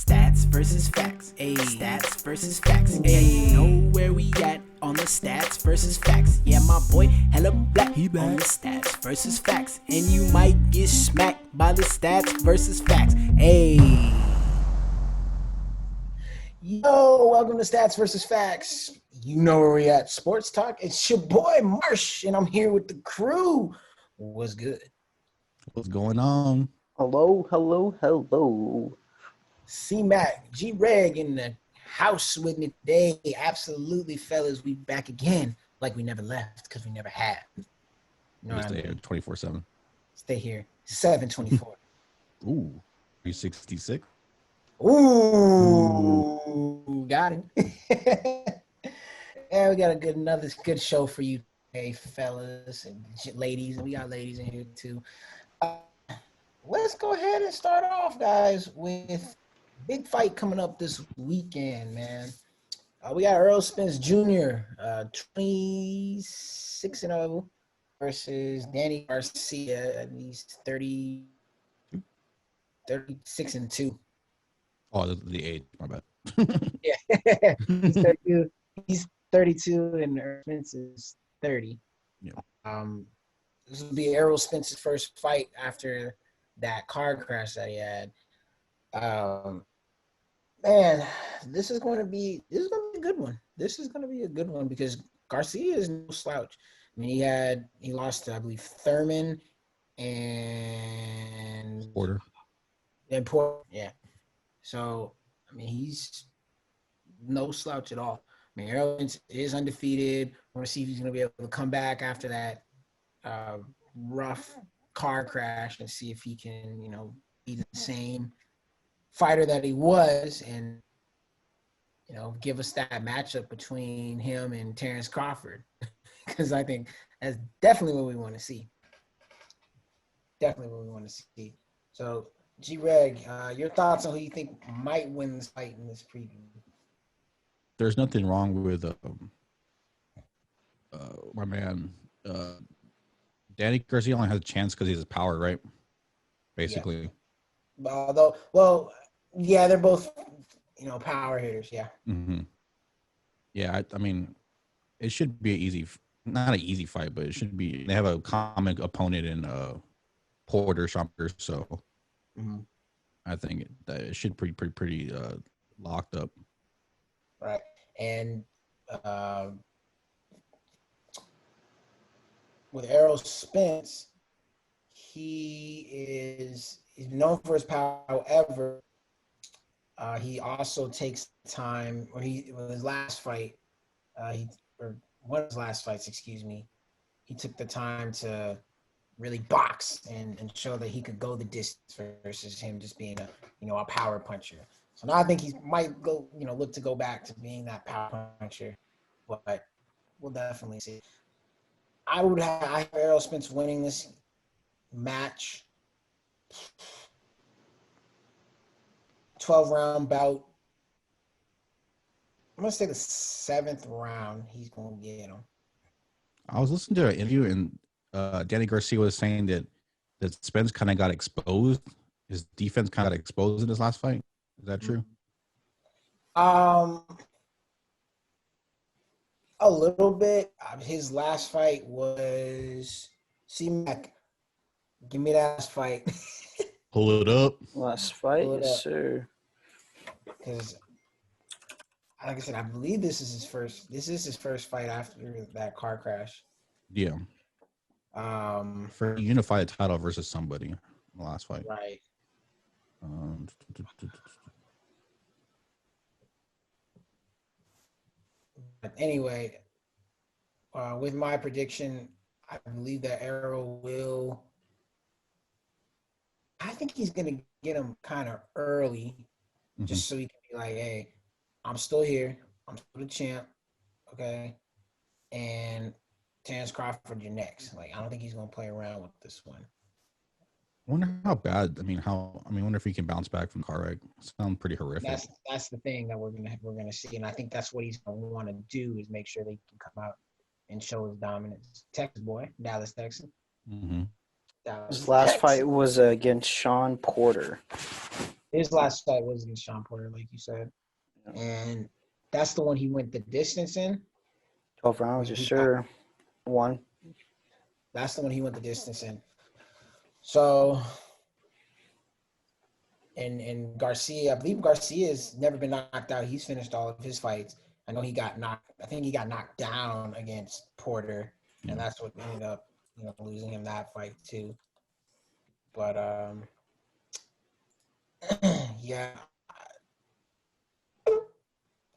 Stats versus facts. Ayy, stats versus facts. Ayy, know where we at on the stats versus facts. Yeah, my boy, hella black. He on the stats versus facts. And you might get smacked by the stats versus facts. Ayy. Yo, welcome to Stats versus Facts. You know where we at. Sports Talk. It's your boy Marsh, and I'm here with the crew. What's good? What's going on? Hello. C-Mac, G-Reg in the house with me today. Absolutely, fellas. We back again like we never left because we never have. You know what I Stay here mean? 24/7. Stay here. 724. Ooh, 366. Ooh, got it. Yeah, we got another good show for you today, fellas and ladies, and we got ladies in here too. Let's go ahead and start off, guys, with big fight coming up this weekend, man. We got Errol Spence Jr., 26-0 versus Danny Garcia, and he's 36-2. Oh, the age. My bad. Yeah, he's 32. He's 32, and Errol Spence is 30. Yeah. This will be Errol Spence's first fight after that car crash that he had. Man, this is going to be a good one. This is going to be a good one because Garcia is no slouch. I mean, he lost to, I believe, Thurman and Porter. Yeah. So, I mean, he's no slouch at all. I mean, Errol is undefeated. I want to see if he's going to be able to come back after that rough car crash and see if he can, be the same fighter that he was and, give us that matchup between him and Terrence Crawford. Because I think that's definitely what we want to see. So, G-Reg, your thoughts on who you think might win this fight in this preview? There's nothing wrong with my man. Danny Garcia only has a chance because he has power, right? Basically. Yeah. They're both, power hitters. Yeah. Mm-hmm. Yeah, I mean, it should be not an easy fight, but it should be. They have a common opponent in Porter Shumpert, so I think that it should pretty locked up. Right, and with Errol Spence, he's known for his power. However, he also takes time. With his last fight, one of his last fights, excuse me, he took the time to really box and show that he could go the distance versus him just being a power puncher. So now I think he might go, look to go back to being that power puncher, but we'll definitely see. I have Errol Spence winning this match. 12-round bout. I'm gonna say the 7th round. He's gonna get him. I was listening to an interview and Danny Garcia was saying that Spence kind of got exposed. His defense kind of got exposed in his last fight. Is that true? A little bit. His last fight was C-Mac. Give me that last fight. Pull it up. Last fight, yes, sir. Because, like I said, I believe this is his first fight after that car crash. Yeah. For a unified title versus somebody in the last fight. Right. But anyway, with my prediction, I believe that Errol will. I think he's gonna get him kind of early, just so he can be like, "Hey, I'm still here. I'm still the champ, okay?" And Terrence Crawford, you're next. Like, I don't think he's gonna play around with this one. I wonder how bad. I wonder if he can bounce back from car wreck. Sounds pretty horrific. That's the thing that we're gonna see, and I think that's what he's gonna want to do is make sure they can come out and show his dominance. Texas boy, Dallas, Texas. His last fight was against Sean Porter. His last fight was against Sean Porter, like you said. Yeah. And that's the one he went the distance in. 12 rounds, yes, sir. One. That's the one he went the distance in. So, and Garcia, I believe Garcia's never been knocked out. He's finished all of his fights. I know he got knocked. I think he got knocked down against Porter, and that's what ended up, losing him that fight too. But yeah,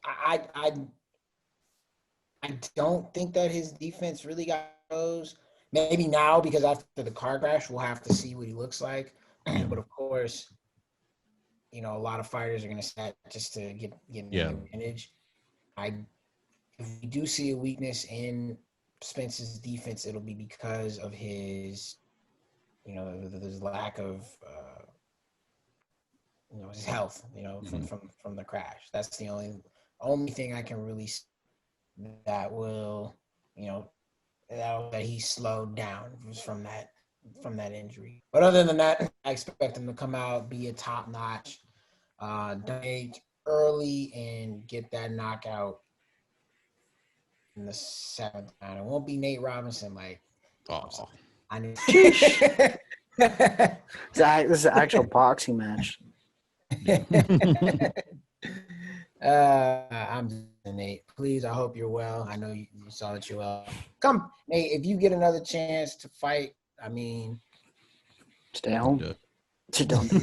I don't think that his defense really got those. Maybe now, because after the car crash, we'll have to see what he looks like. But of course, a lot of fighters are going to set just to get an advantage. If we do see a weakness in Spence's defense, it'll be because of his, his lack of, his health, from the crash. That's the only thing I can really see that will, that he slowed down from that injury. But other than that, I expect him to come out, be a top notch, dominate early, and get that knockout in the 7th round. It won't be Nate Robinson, I need. This is an actual boxing match. I'm Nate. Please, I hope you're well. I know you saw that you're well. Come, Nate, if you get another chance to fight, stay home. Don't do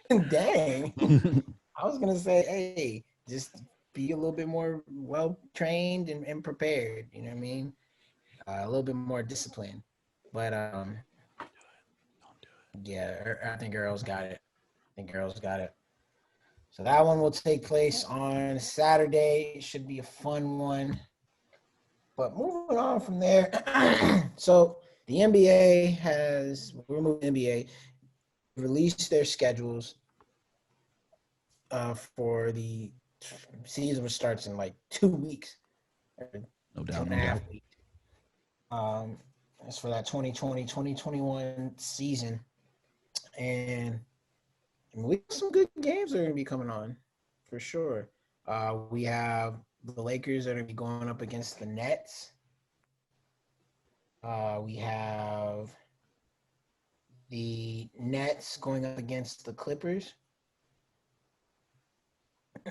it. Dang. I was gonna say, hey, just be a little bit more well trained and prepared. You know what I mean? A little bit more disciplined. But don't do it. Yeah, I think Errol's got it. So that one will take place on Saturday. It should be a fun one. But moving on from there, so the NBA released their schedules for the season, which starts in 2 weeks. No doubt. It's for that 2020-2021 season. And we have some good games that are going to be coming on, for sure. We have the Lakers that are going to be going up against the Nets. We have the Nets going up against the Clippers.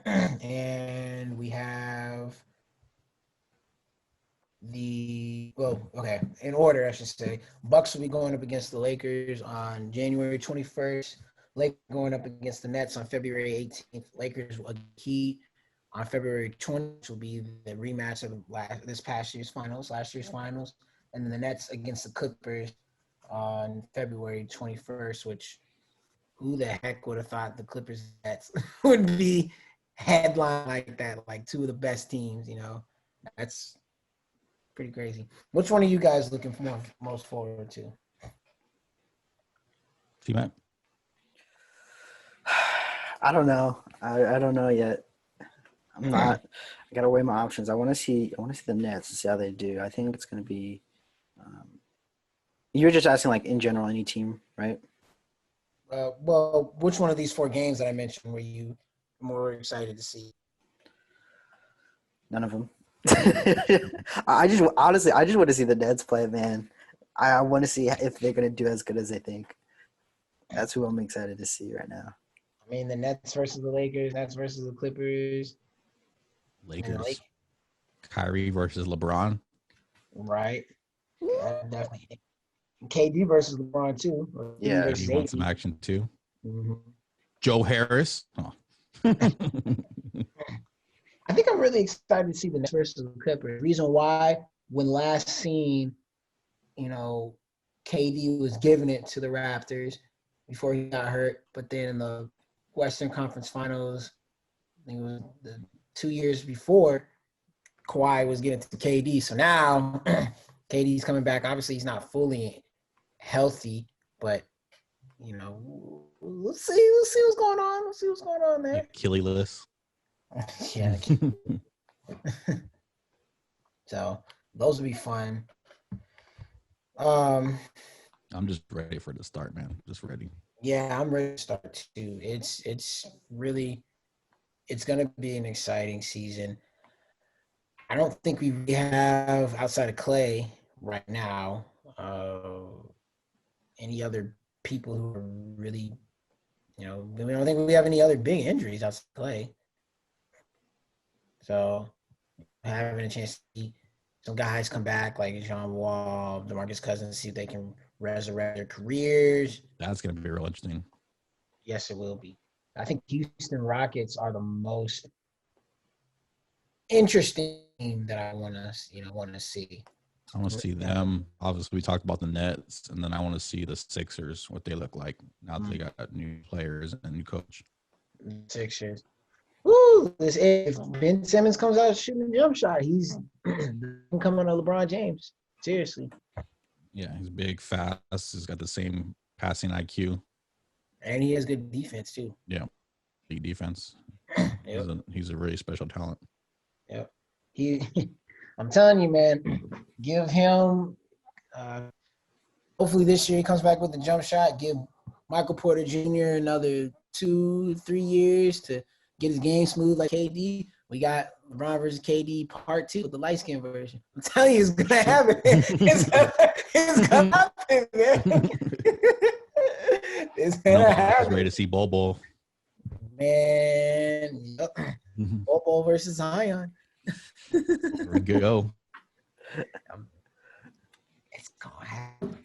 And we have in order, I should say. Bucks will be going up against the Lakers on January 21st. Lakers going up against the Nets on February 18th. Lakers will Heat on February 20th, which will be the rematch of last year's finals. And then the Nets against the Clippers on February 21st, which who the heck would have thought the Clippers Nets would be headline like that, like two of the best teams, That's pretty crazy. Which one are you guys looking for most forward to? T-Mac? I don't know. I don't know yet. I'm not. I gotta weigh my options. I want to see the Nets and see how they do. I think it's gonna be. You're just asking in general any team, right? Well, which one of these 4 games that I mentioned were you more excited to see? None of them. I just want to see the Nets play, man. I want to see if they're gonna do as good as they think. That's who I'm excited to see right now. The Nets versus the Lakers, Nets versus the Clippers. Lakers. Kyrie versus LeBron. Right. Definitely. KD versus LeBron too. Yeah, he wants some action too. Mm-hmm. Joe Harris. Oh. I think I'm really excited to see the Nets versus the Clippers. Reason why, when last seen, KD was giving it to the Raptors before he got hurt, but then in the Western Conference Finals, I think it was the 2 years before, Kawhi was getting to KD. So now KD's coming back. Obviously, he's not fully healthy, but we'll see what's going on. We'll see what's going on there. Achilles. Yeah. So those will be fun. I'm just ready for the start, man. Just ready. Yeah, I'm ready to start too. It's really gonna be an exciting season. I don't think we really have outside of Clay right now any other people who are really, we don't think we have any other big injuries outside of Clay. So having a chance to see some guys come back like John Wall, DeMarcus Cousins, see if they can resurrect their careers. That's going to be real interesting. Yes, it will be. I think Houston Rockets are the most interesting team that I want to see. I want to see them. Obviously, we talked about the Nets, and then I want to see the Sixers, what they look like now that they got new players and a new coach. Sixers. Woo! If Ben Simmons comes out shooting a jump shot, he's coming to LeBron James. Seriously. Yeah, he's big, fast. He's got the same passing IQ. And he has good defense, too. Yeah, big defense. Yep. He's a really special talent. Yep. I'm telling you, man, give him hopefully this year he comes back with the jump shot. Give Michael Porter Jr. another 2-3 years to get his game smooth like KD. We got LeBron versus KD part 2 with the light skin version. I'm telling you, it's gonna happen. It's gonna happen, man. It's gonna happen. Ready to see Bobo. Man, yep. Bobo versus Zion. There we go. It's gonna happen.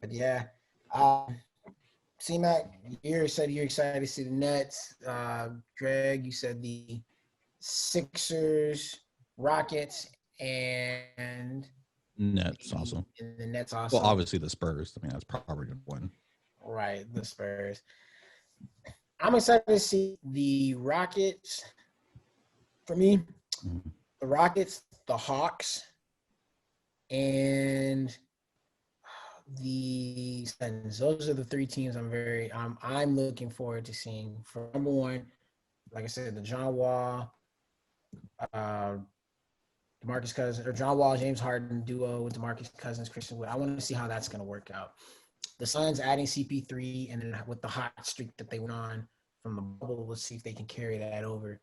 But yeah, C-Mac, you said you're excited to see the Nets. Greg, you said the Sixers, Rockets, and Nets also. And the Nets also. Well, obviously the Spurs. I mean, that's probably going to win. Right, the Spurs. I'm excited to see the Rockets. For me, the Rockets, the Hawks, and the Suns. Those are the 3 teams I'm looking forward to seeing. For number 1, like I said, the John Wall, DeMarcus Cousins, or John Wall, James Harden duo with DeMarcus Cousins, Christian Wood. I want to see how that's going to work out. The Suns adding CP3, and then with the hot streak that they went on from the bubble, let's see if they can carry that over,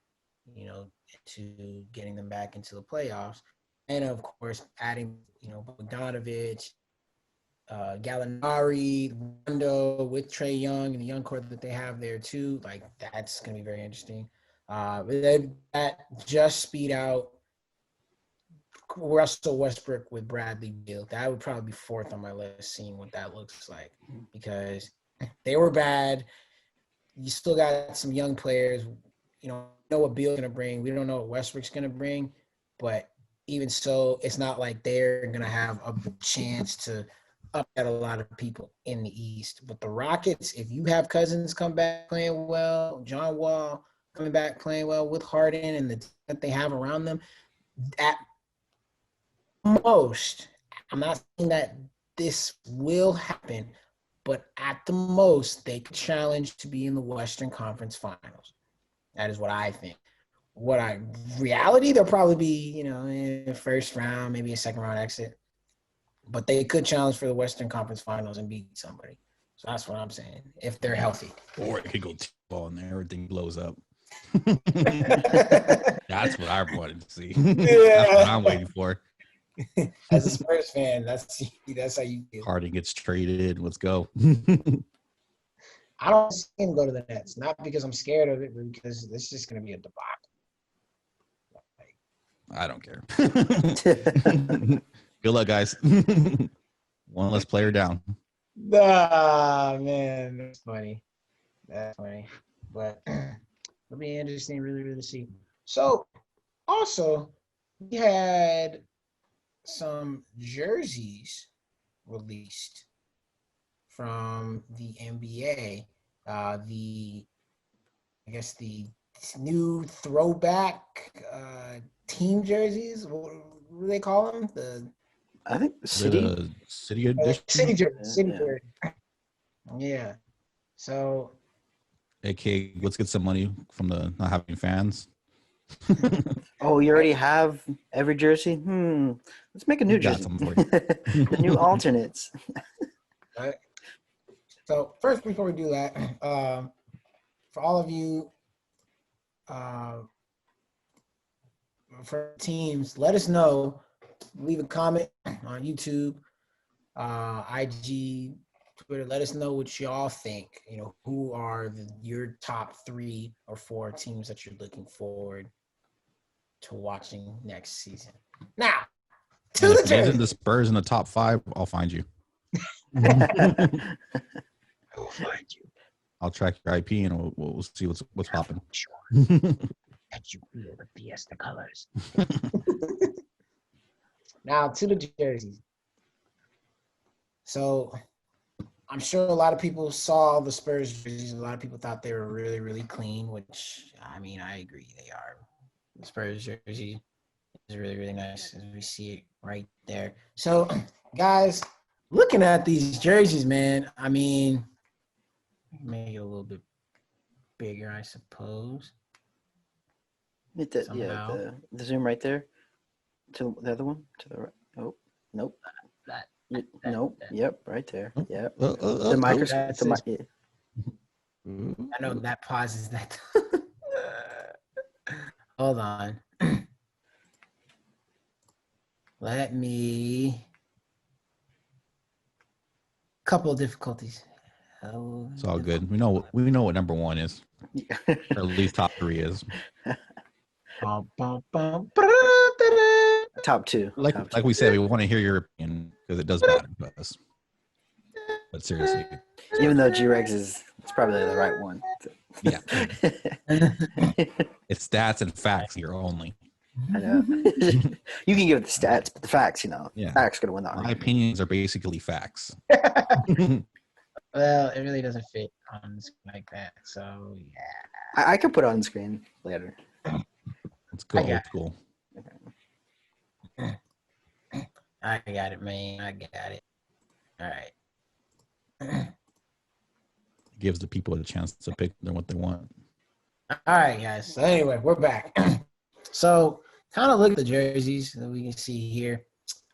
to getting them back into the playoffs. And of course, adding, Bogdanovich, Gallinari, Rondo with Trae Young and the young core that they have there too. Like, that's going to be very interesting. That just speed out Russell Westbrook with Bradley Beal. That would probably be 4th on my list, seeing what that looks like, because they were bad. You still got some young players. Know what Beal's going to bring. We don't know what Westbrook's going to bring, but even so, it's not like they're going to have a chance to upset a lot of people in the East. But the Rockets, if you have Cousins come back playing well, John Wall coming back playing well with Harden and the team that they have around them, at most, I'm not saying that this will happen, but at the most, they could challenge to be in the Western Conference Finals. That is what I think. Reality, they'll probably be, in the first round, maybe a second round exit. But they could challenge for the Western Conference Finals and beat somebody. So that's what I'm saying, if they're healthy. Or it could go T-ball and everything blows up. That's what I wanted to see. Yeah. That's what I'm waiting for. As a Spurs fan, that's how you feel. Harden gets traded. Let's go. I don't see him go to the Nets, not because I'm scared of it, but because it's just going to be a debacle. I don't care. Good luck, guys. One less player down. Ah, man, that's funny. That's funny. But it'll be interesting, really, really see. So, also, we had some jerseys released from the NBA. The new throwback team jerseys. What do they call them? I think City. City edition. City jersey. Yeah. So. AK, let's get some money from the not having fans. Oh, you already have every jersey? Let's make a new jersey. The new alternates. So first, before we do that, for all of you, uh, for teams, let us know. Leave a comment on YouTube, IG, Twitter. Let us know what y'all think. You know, who are your top 3 or 4 teams that you're looking forward to watching next season. Now, to And the if it isn't jersey. the Spurs in the top 5, I'll find you. I will find you. I'll track your IP and we'll see what's popping. Sure. That you feel the Fiesta colors. Now to the jerseys. So I'm sure a lot of people saw the Spurs jerseys. A lot of people thought they were really, really clean, which I mean, I agree they are. The Spurs jersey is really, really nice as we see it right there. So, guys, looking at these jerseys, man, I mean, make it a little bit bigger, I suppose. The zoom right there. To the other one. To the right. Oh, nope. Nope. Yep, right there. Yep. The microscope. Yeah. I know that pauses that. Hold on. Let me. Couple of difficulties. It's all good. We know what number 1 is, or at least top 3 is. Top 2. Like we said, we want to hear your opinion because it does matter to us. But seriously, even though G-Rex it's probably the right one. yeah, it's stats and facts here only. I know. You can give it the stats, but the facts, facts gonna win the My argument. opinions are basically facts. Well, it really doesn't fit on like that. So yeah, I could put it on screen later. Let's go old school. I got it, man. I got it. All right. It gives the people a chance to pick what they want. All right, guys. So anyway, we're back. So kind of look at the jerseys that we can see here.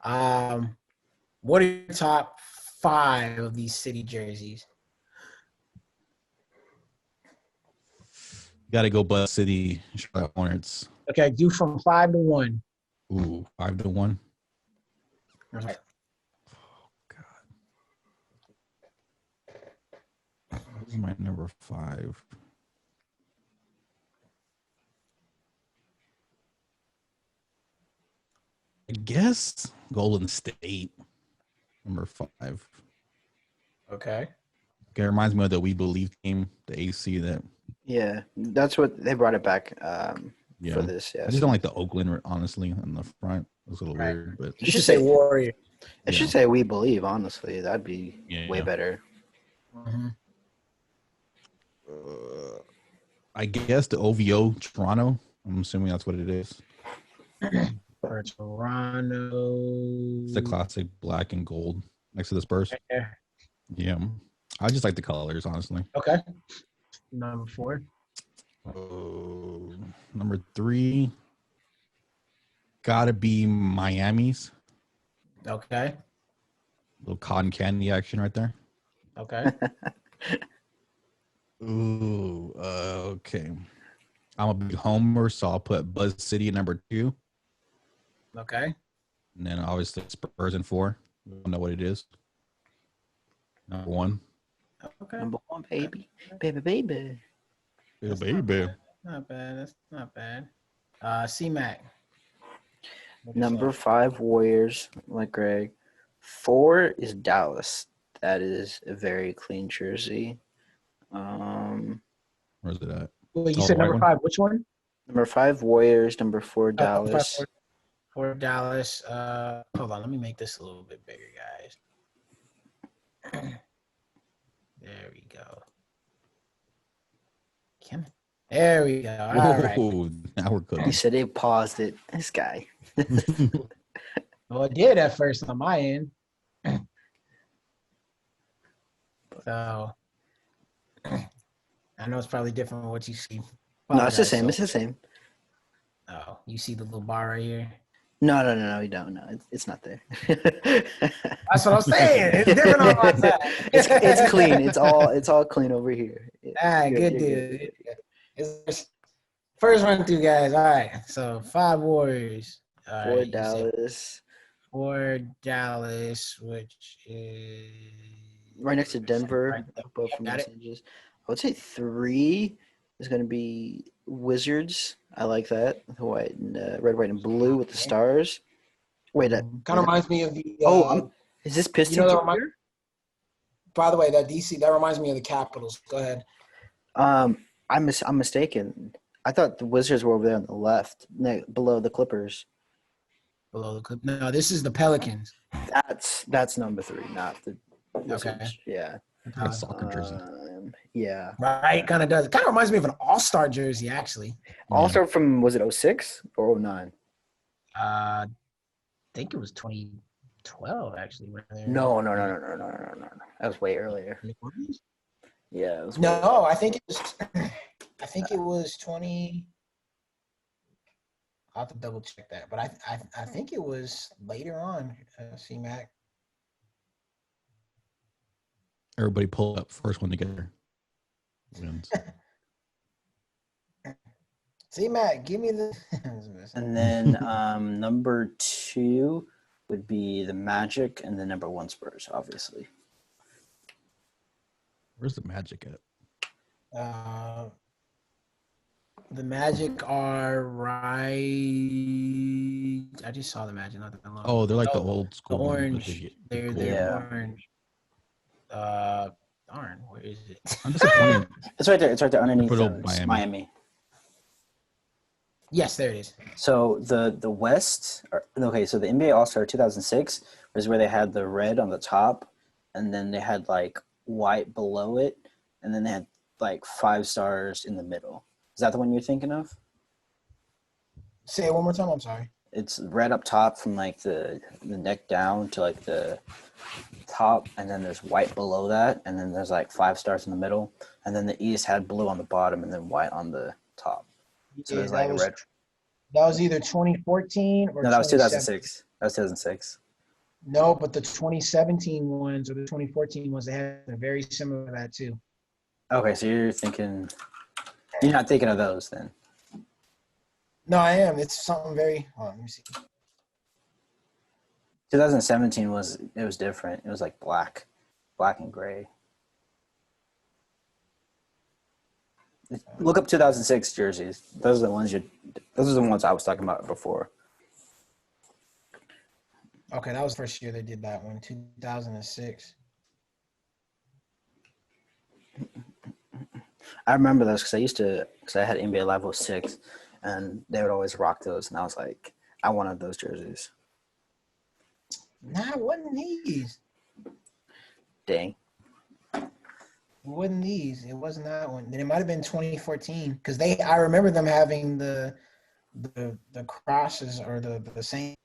What are your top 5 of these city jerseys? Got to go Buzz City, Charlotte Hornets. Okay, do from 5 to 1. Ooh, 5 to 1. Okay. This is my number 5. I guess Golden State, number 5. Okay. It reminds me of the We Believe team, the AC that. Yeah, that's what they brought it back for this. Yeah, I just don't like the Oakland, honestly, in the front. It was a little weird, but you should say Warrior. It should say We Believe. Honestly, that'd be way better. Mm-hmm. I guess the OVO Toronto. I'm assuming that's what it is. For Toronto, it's the classic black and gold next to the Spurs. Yeah, I just like the colors, honestly. Okay. Number 4. Number 3. Gotta be Miami's. Okay. Little cotton candy action right there. Okay. Ooh, okay. I'm a big homer, so I'll put Buzz City at number 2. Okay. And then obviously Spurs in 4. We don't know what it is. Number 1. Okay. Number 1, baby. Baby. Yeah, baby. Not bad. That's not bad. C-Mac. Number 5, Warriors, like Greg. 4 is Dallas. That is a very clean jersey. Where's it at? Wait, you said number 5. Which one? Number 5, Warriors. Number 4, Dallas. 4 Dallas. Hold on. Let me make this a little bit bigger, guys. There we go. There we go. All right. Now we're cooking. He said they paused it. This guy. Well, it did at first on my end. So I know it's probably different from what you see. No, it's the same. It's the same. Oh, you see the little bar right here? No. We don't. No, it's not there. That's what I'm saying. It's different on my side. It's clean. It's all clean over here. All right, good deal. It's first run through, guys. All right, so 5 Warriors. All For right, you said Dallas, for Dallas, which is right next to Denver, Right there. above Yeah, from got Los it. Angeles. I would say 3 is going to be Wizards. I like that. The white and red, white, and blue with the Okay. stars. Wait, Kind of reminds me of the. is this you Pistons know, over here? by the way, that DC that reminds me of the Capitals. Go ahead. I'm mistaken. I thought the Wizards were over there on the left, below the Clippers. Below the clip. No, this is the Pelicans. That's number 3, not the Wizards. Okay. Yeah. Like a soccer jersey. Yeah. Right, kind of does. It kind of reminds me of an All-Star jersey, actually. Also from, was it 06 or 09? I think it was 2012, actually. No. That was way earlier. Yeah, it was. No, I think it was. I think it was 20. I'll have to double check that, but I think it was later on. C-Mac. Everybody pull up. First one together wins. C-Mac, give me the. And then number 2 would be the Magic, and the number 1 Spurs, obviously. Where's the Magic at? The Magic are right. I just saw the Magic not that long. Oh, they're like the old school. The ones, but orange. They're Yeah. orange. Darn, where is it? I'm disappointed. It's right there. It's right there underneath Put up Miami. Yes, there it is. So the West. Okay, so the NBA All-Star 2006 was where they had the red on the top, and then they had like white below it, and then they had like 5 stars in the middle. Is that the one you're thinking of? Say it one more time. I'm sorry. It's red up top from like the neck down to like the top, and then there's white below that, and then there's like 5 stars in the middle, and then the East had blue on the bottom and then white on the top. So there's like a red. That was either 2014 or No, that was 2006. That was 2006. No, but the 2017 ones or the 2014 ones, they had very similar to that too. Okay, so you're not thinking of those then. No, I am. It's something very. Hold on, let me see. 2017 was different. It was like black and gray. Look up 2006 jerseys. Those are the ones I was talking about before. Okay, that was the first year they did that one, 2006. I remember those because I had NBA Live 06, and they would always rock those, and I was like, I wanted those jerseys. Nah, it wasn't these. Dang. It wasn't these. It wasn't that one. Then it might have been 2014 because I remember them having the crosses or the same,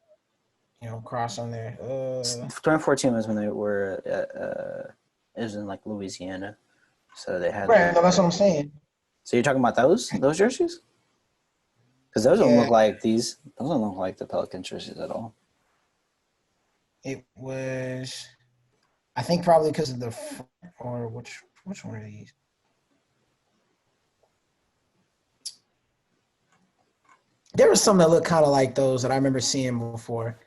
cross on there. 2014 was when they were it was in like Louisiana, so they had. Right, no, that's what I'm saying. So you're talking about those jerseys? Because those don't look like these. Those don't look like the Pelican jerseys at all. It was, I think, probably because of the or which one are these? There was some that looked kind of like those that I remember seeing before.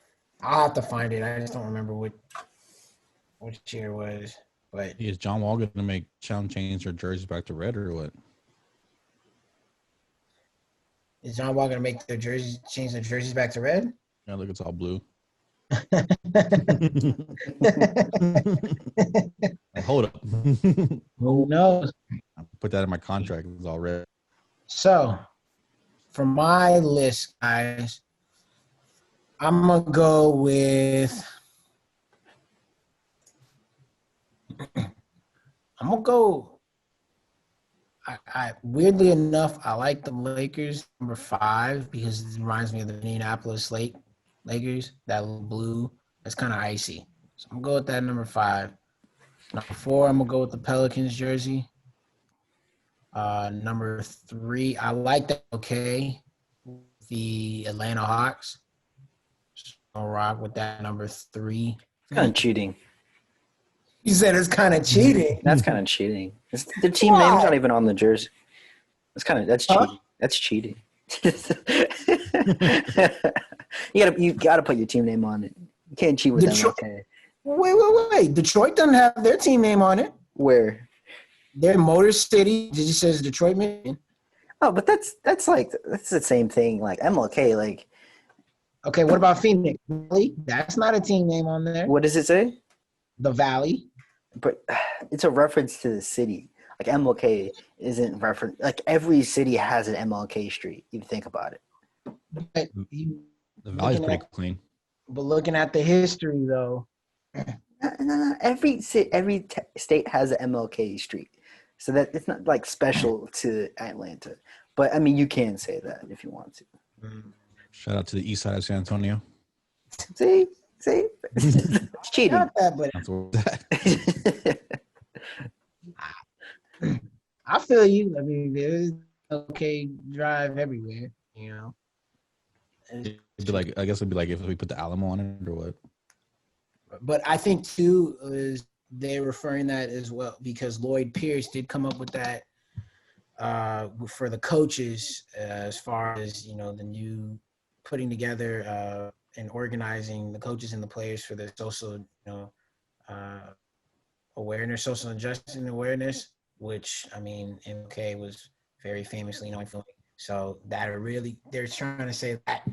I'll have to find it. I just don't remember which year it was. But is John Wall going to make change their jerseys back to red or what? Is John Wall going to make change their jerseys back to red? Yeah, look, it's all blue. Hold up. Who knows? I put that in my contract. It's all red. So, for my list, guys, I'm going to go with I weirdly enough, I like the Lakers number 5 because it reminds me of the Indianapolis Lakers, that little blue. That's kind of icy. So I'm going to go with that number 5. Number 4, I'm going to go with the Pelicans jersey. Number 3, I like that, okay, the Atlanta Hawks. I'll rock with that number 3. It's kind of cheating. You said it's kind of cheating. That's kind of cheating. The team name's not even on the jersey. That's Huh? cheating. That's cheating. you gotta put your team name on it. You can't cheat with Detroit. MLK. Wait. Detroit doesn't have their team name on it. Where? They're Motor City. It just says Detroit, Michigan. Oh, but that's the same thing. Like MLK. Like, Okay, what about Phoenix Valley? That's not a team name on there. what does it say? The Valley. But it's a reference to the city. Like MLK isn't reference. Like every city has an MLK street. You think about it. But The Valley's pretty clean. But looking at the history, though. No. Every state has an MLK street, so that it's not like special to Atlanta. But I mean, you can say that if you want to. Shout out to the east side of San Antonio. See, it's cheating. Not that, but That's what that. I feel you. I mean, there's okay drive everywhere, you know. It'd be like, I guess it'd be like if we put the Alamo on it or what. But I think too is they're referring that as well because Lloyd Pierce did come up with that for the coaches as far as the new putting together and organizing the coaches and the players for the social awareness, social injustice and awareness, which I mean MK was very famously known for. So they're trying to say that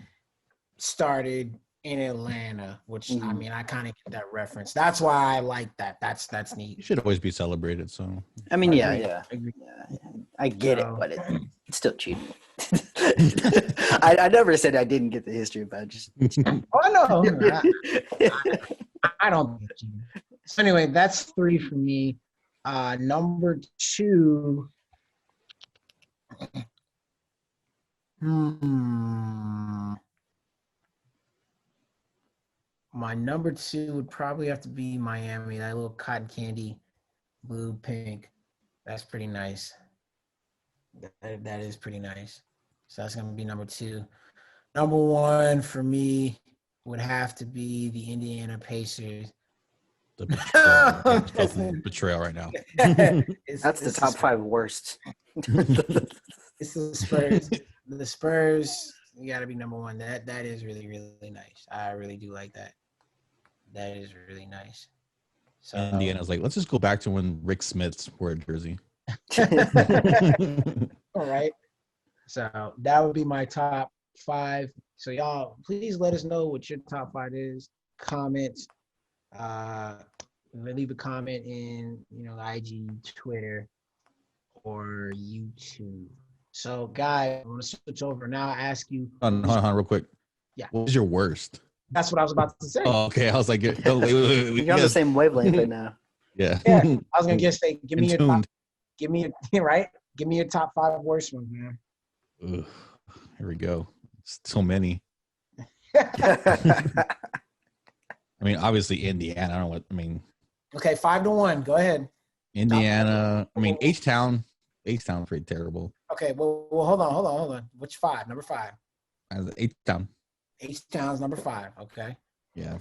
started in Atlanta, which I mean I kind of get that reference. That's why I like that. That's neat. It should always be celebrated. So I mean, I get it, but it's still cheating. I never said I didn't get the history, but I just. Oh no, I don't get you. So anyway, that's 3 for me. Number 2. My number 2 would probably have to be Miami. That little cotton candy, blue, pink. That's pretty nice. That is pretty nice. So that's gonna be number 2. Number 1 for me would have to be the Indiana Pacers. the betrayal, betrayal right now. That's the top 5 worst. It's the Spurs. The Spurs, you got to be number 1. That is really, really nice. I really do like that. That is really nice. So Indiana's like, let's just go back to when Rick Smiths wore a jersey. all right. So that would be my top 5. So y'all, please let us know what your top 5 is. Comments. Leave a comment in IG, Twitter, or YouTube. So, guys, I'm gonna switch over now. Ask you. Hold on, real quick. Yeah. What was your worst? That's what I was about to say. Oh, okay. I was like, wait. You're on the same wavelength right now. Yeah. Yeah. I was gonna just say, give me your top, Tuned. Give me your top 5 worst ones, man. Ugh, here we go. So many. I mean, obviously Indiana. I don't know what I mean. Okay, 5-1. Go ahead. Indiana. I mean, H-Town. H-Town's pretty terrible. Okay, well, hold on. Which 5? Number 5. H-Town. H-Town's number 5. Okay. Yeah.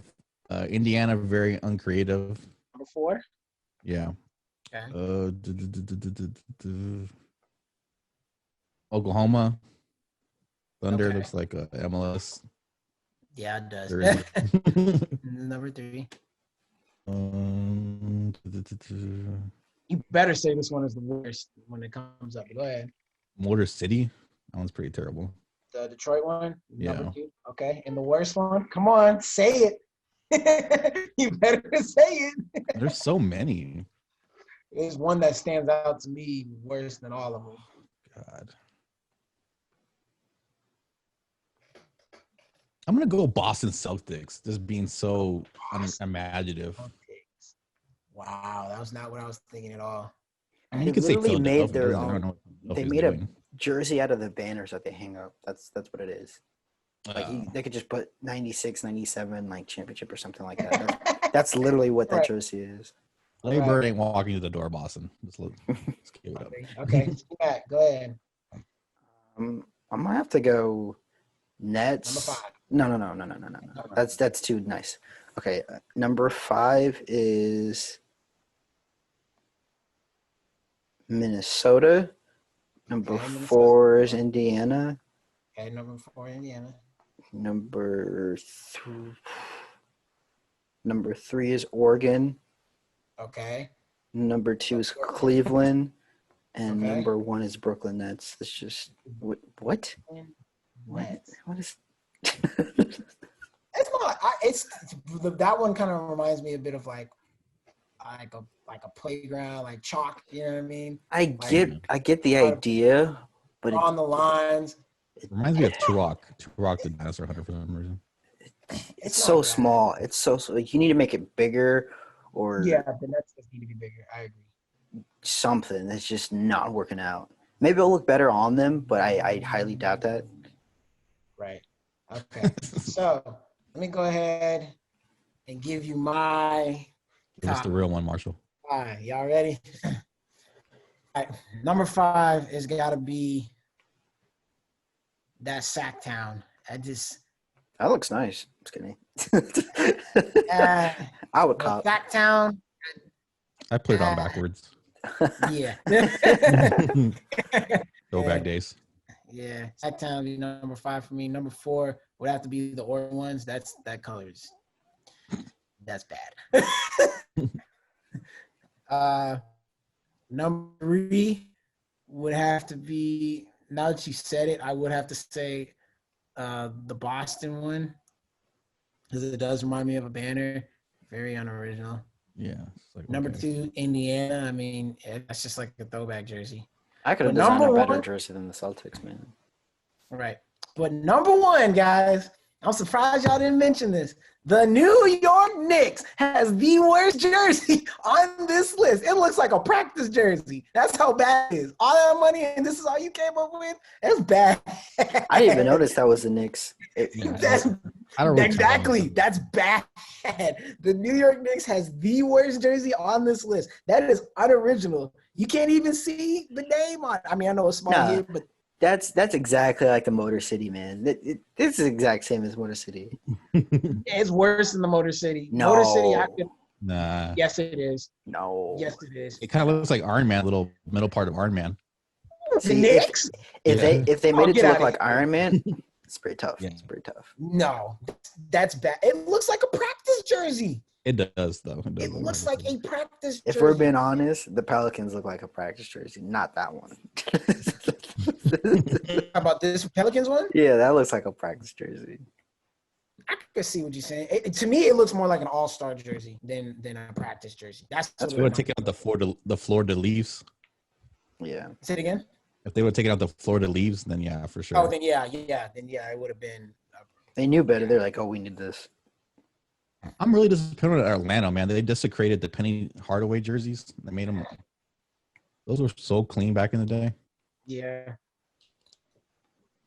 Indiana, very uncreative. Number 4. Yeah. Okay. Oklahoma. Thunder Okay. looks like a MLS. Yeah, it does. Jersey. Number 3. You better say this one is the worst when it comes up. Go ahead. Motor City. That one's pretty terrible. The Detroit one? Yeah. Number 2. Okay. And the worst one? Come on, say it. You better say it. There's so many. There's one that stands out to me worse than all of them. God. I'm going to go Boston Celtics, just being so unimaginative. Wow, that was not what I was thinking at all. I mean, you could say literally made Philadelphia. their I don't own. know what They Philadelphia's made a doing. jersey out of the banners that they hang up. That's what it is. Like Oh. they could just put 96, 97 like championship or something like that. That's literally what that Right. jersey is. Larry Bird ain't walking to the door, Boston. Let's give it up. Okay. Matt, go ahead. I might have to go Nets. Number 5. No. That's too nice. Okay, number 5 is Minnesota. Number Okay, Minnesota. 4 is Indiana. Okay, number 4, Indiana. Number 3 is Oregon. Okay. Number 2 is Cleveland, and Okay. number 1 is Brooklyn Nets. It's just what? What is? It's not. It's that one kind of reminds me a bit of like a playground, like chalk. You know what I mean? I get the idea, but on the lines. It reminds me of Turok. Turok the dinosaur hunter for some reason. It's so small. It's so like you need to make it bigger, or the Nets just need to be bigger. I agree. Something that's just not working out. Maybe it'll look better on them, but I highly doubt that. Right. Okay. So let me go ahead and give you my. Give us the real one, Marshall. All right, y'all ready? All right. Number 5 is got to be that Sacktown. That looks nice. Just kidding. I would cop. Sacktown. I put it on backwards. Yeah. Throwback days. Yeah. Sacktown would be number 5 for me. Number 4 would have to be the orange ones. That color is that's bad. Number 3 would have to be, now that you said it, I would have to say the Boston one, because it does remind me of a banner. Very unoriginal. Yeah. Like, number 2, Indiana. I mean, that's just like a throwback jersey. I could have designed a better jersey than the Celtics, man. Right. But number 1, guys, I'm surprised y'all didn't mention this. The New York Knicks has the worst jersey on this list. It looks like a practice jersey. That's how bad it is. All that money, and this is all you came up with? That's bad. I didn't even notice that was the Knicks. Exactly. That's bad. The New York Knicks has the worst jersey on this list. That is unoriginal. You can't even see the name on it. I mean, I know it's small here, but that's exactly like the Motor City, man. This is the exact same as Motor City. It's worse than the Motor City. No. Motor City, Nah. Yes, it is. No. Yes, it is. It kind of looks like Iron Man, little middle part of Iron Man. The Knicks? If they made it to look like Iron Man, it's pretty tough. Yeah. It's pretty tough. No, that's bad. It looks like a practice jersey. It does, though. It looks like a practice jersey. If we're being honest, the Pelicans look like a practice jersey, not that one. How about this Pelicans one? Yeah, that looks like a practice jersey. I can see what you're saying. To me, it looks more like an all-star jersey than a practice jersey. That's if they would take out the Florida leaves. Yeah. Say it again. If they would take out the Florida leaves, then yeah, for sure. Oh, then yeah, it would have been. They knew better. They're like, oh, we need this. I'm really disappointed at Atlanta, man. They desecrated the Penny Hardaway jerseys. They made them. Those were so clean back in the day. Yeah,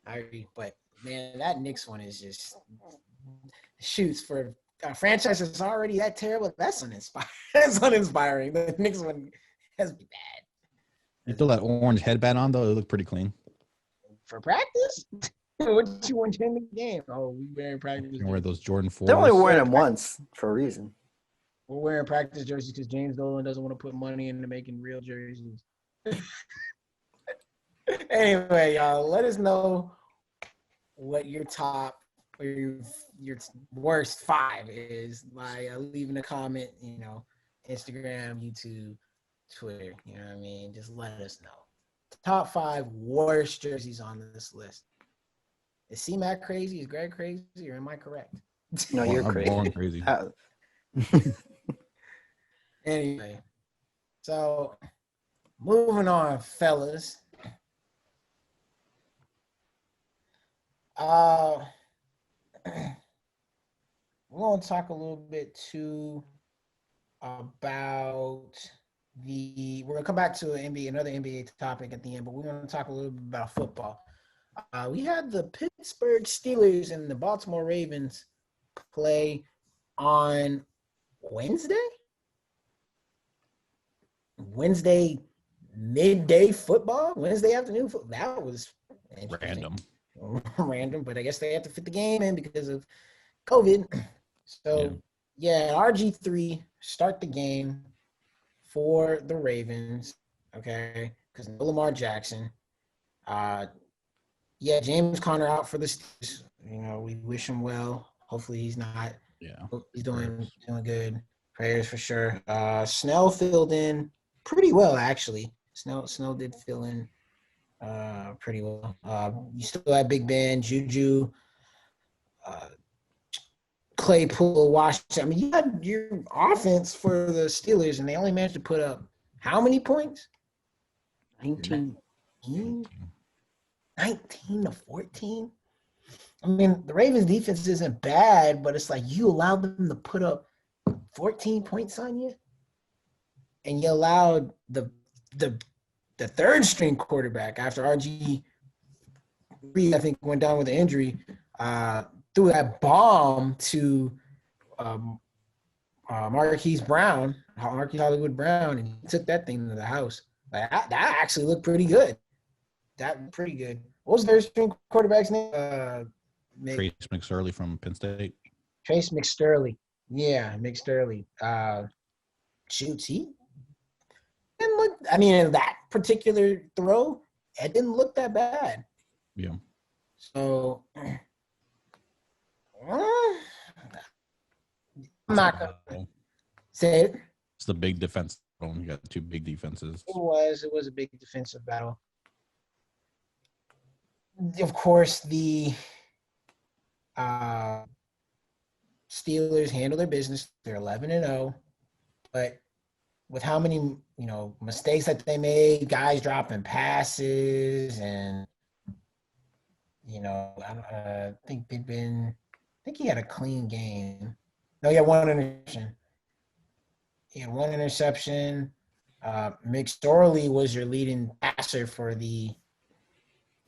I agree. But man, that Knicks one is just shoots for a franchise that's already that terrible. That's uninspiring. That's uninspiring. The Knicks one has been bad. You throw that orange headband on though, it looked pretty clean. For practice? What you want in the game? Oh, we wearing practice. You wear those Jordan 4s. They're only wearing them once for a reason. We're wearing practice jerseys because James Dolan doesn't want to put money into making real jerseys. Anyway, y'all, let us know what your top or your worst 5 is by leaving a comment. Instagram, YouTube, Twitter. You know what I mean? Just let us know. Top 5 worst jerseys on this list. Is C-Mac crazy? Is Greg crazy? Or am I correct? No, you're crazy. I'm crazy. Anyway, so moving on, fellas. We're going to talk a little bit too about we're going to come back to another NBA topic at the end, but we're going to talk a little bit about football. We had the Pittsburgh Steelers and the Baltimore Ravens play on Wednesday midday football, Wednesday afternoon football. That was random. random, but I guess they have to fit the game in because of COVID. So yeah, RG3 start the game for the Ravens. Okay, because no Lamar Jackson. Yeah, James Conner out for the Steelers. We wish him well. Hopefully he's not. Yeah. He's doing good. Prayers for sure. Snell filled in pretty well actually. Snell did fill in pretty well. You still have Big Ben, Juju, uh, Claypool, Washington. I mean, you had your offense for the Steelers, and they only managed to put up how many points? 19 to 14. I mean, the Ravens defense isn't bad, but it's like you allowed them to put up 14 points on you, and you allowed the third string quarterback after RG, I think, went down with an injury, threw that bomb to Marquise Hollywood Brown, and he took that thing to the house. Like, that actually looked pretty good. What was their string quarterback's name? Trace McSorley from Penn State. Trace McSorley. Yeah, McSorley. Shoots, he didn't look. I mean, in that particular throw, it didn't look that bad. Yeah. So, I'm not gonna say it. It's the big defense. You got two big defenses. It was a big defensive battle. Of course, the Steelers handle their business. They're 11-0, but with how many mistakes that they made, guys dropping passes, and I think Big Ben. I think he had a clean game. No, he had one interception. McSorley was your leading passer for the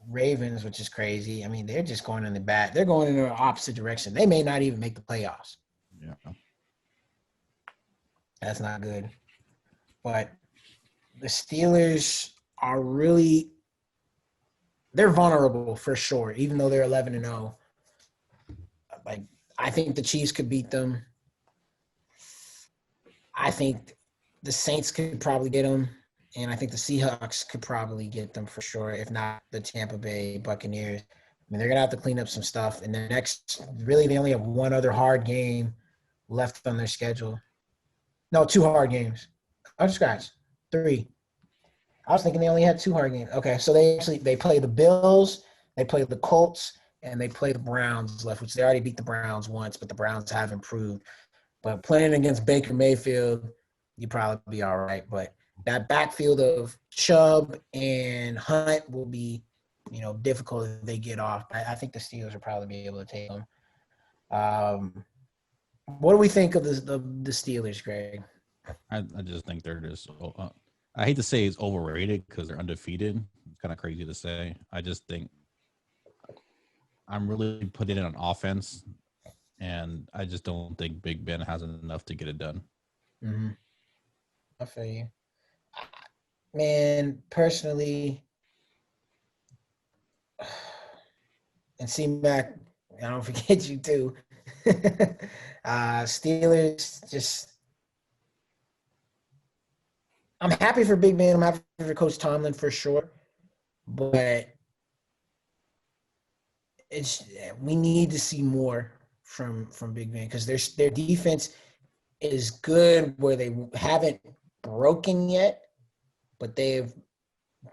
Ravens, which is crazy. I mean, they're just going in the bad. They're going in the opposite direction. They may not even make the playoffs. Yeah. That's not good. But the Steelers are really – they're vulnerable for sure, even though they're 11-0. Like, I think the Chiefs could beat them. I think the Saints could probably get them. And I think the Seahawks could probably get them for sure, if not the Tampa Bay Buccaneers. I mean, they're going to have to clean up some stuff. And really, they only have one other hard game left on their schedule. No, 2 hard games. I'll just scratch. 3. I was thinking they only had 2 hard games. Okay, so they play the Bills, they play the Colts, and they play the Browns left, which they already beat the Browns once, but the Browns have improved. But playing against Baker Mayfield, you'd probably be all right. But that backfield of Chubb and Hunt will be, difficult if they get off. I think the Steelers will probably be able to take them. What do we think of the Steelers, Greg? I just think they're just I hate to say it's overrated because they're undefeated. It's kind of crazy to say. I just think I'm really putting it on offense, and I just don't think Big Ben has enough to get it done. Mm-hmm. I feel you. Man, personally, and C-Mac, I don't forget you too. Steelers, just I'm happy for Big Ben. I'm happy for Coach Tomlin for sure. But we need to see more from Big Ben because their defense is good where they haven't broken yet, but they've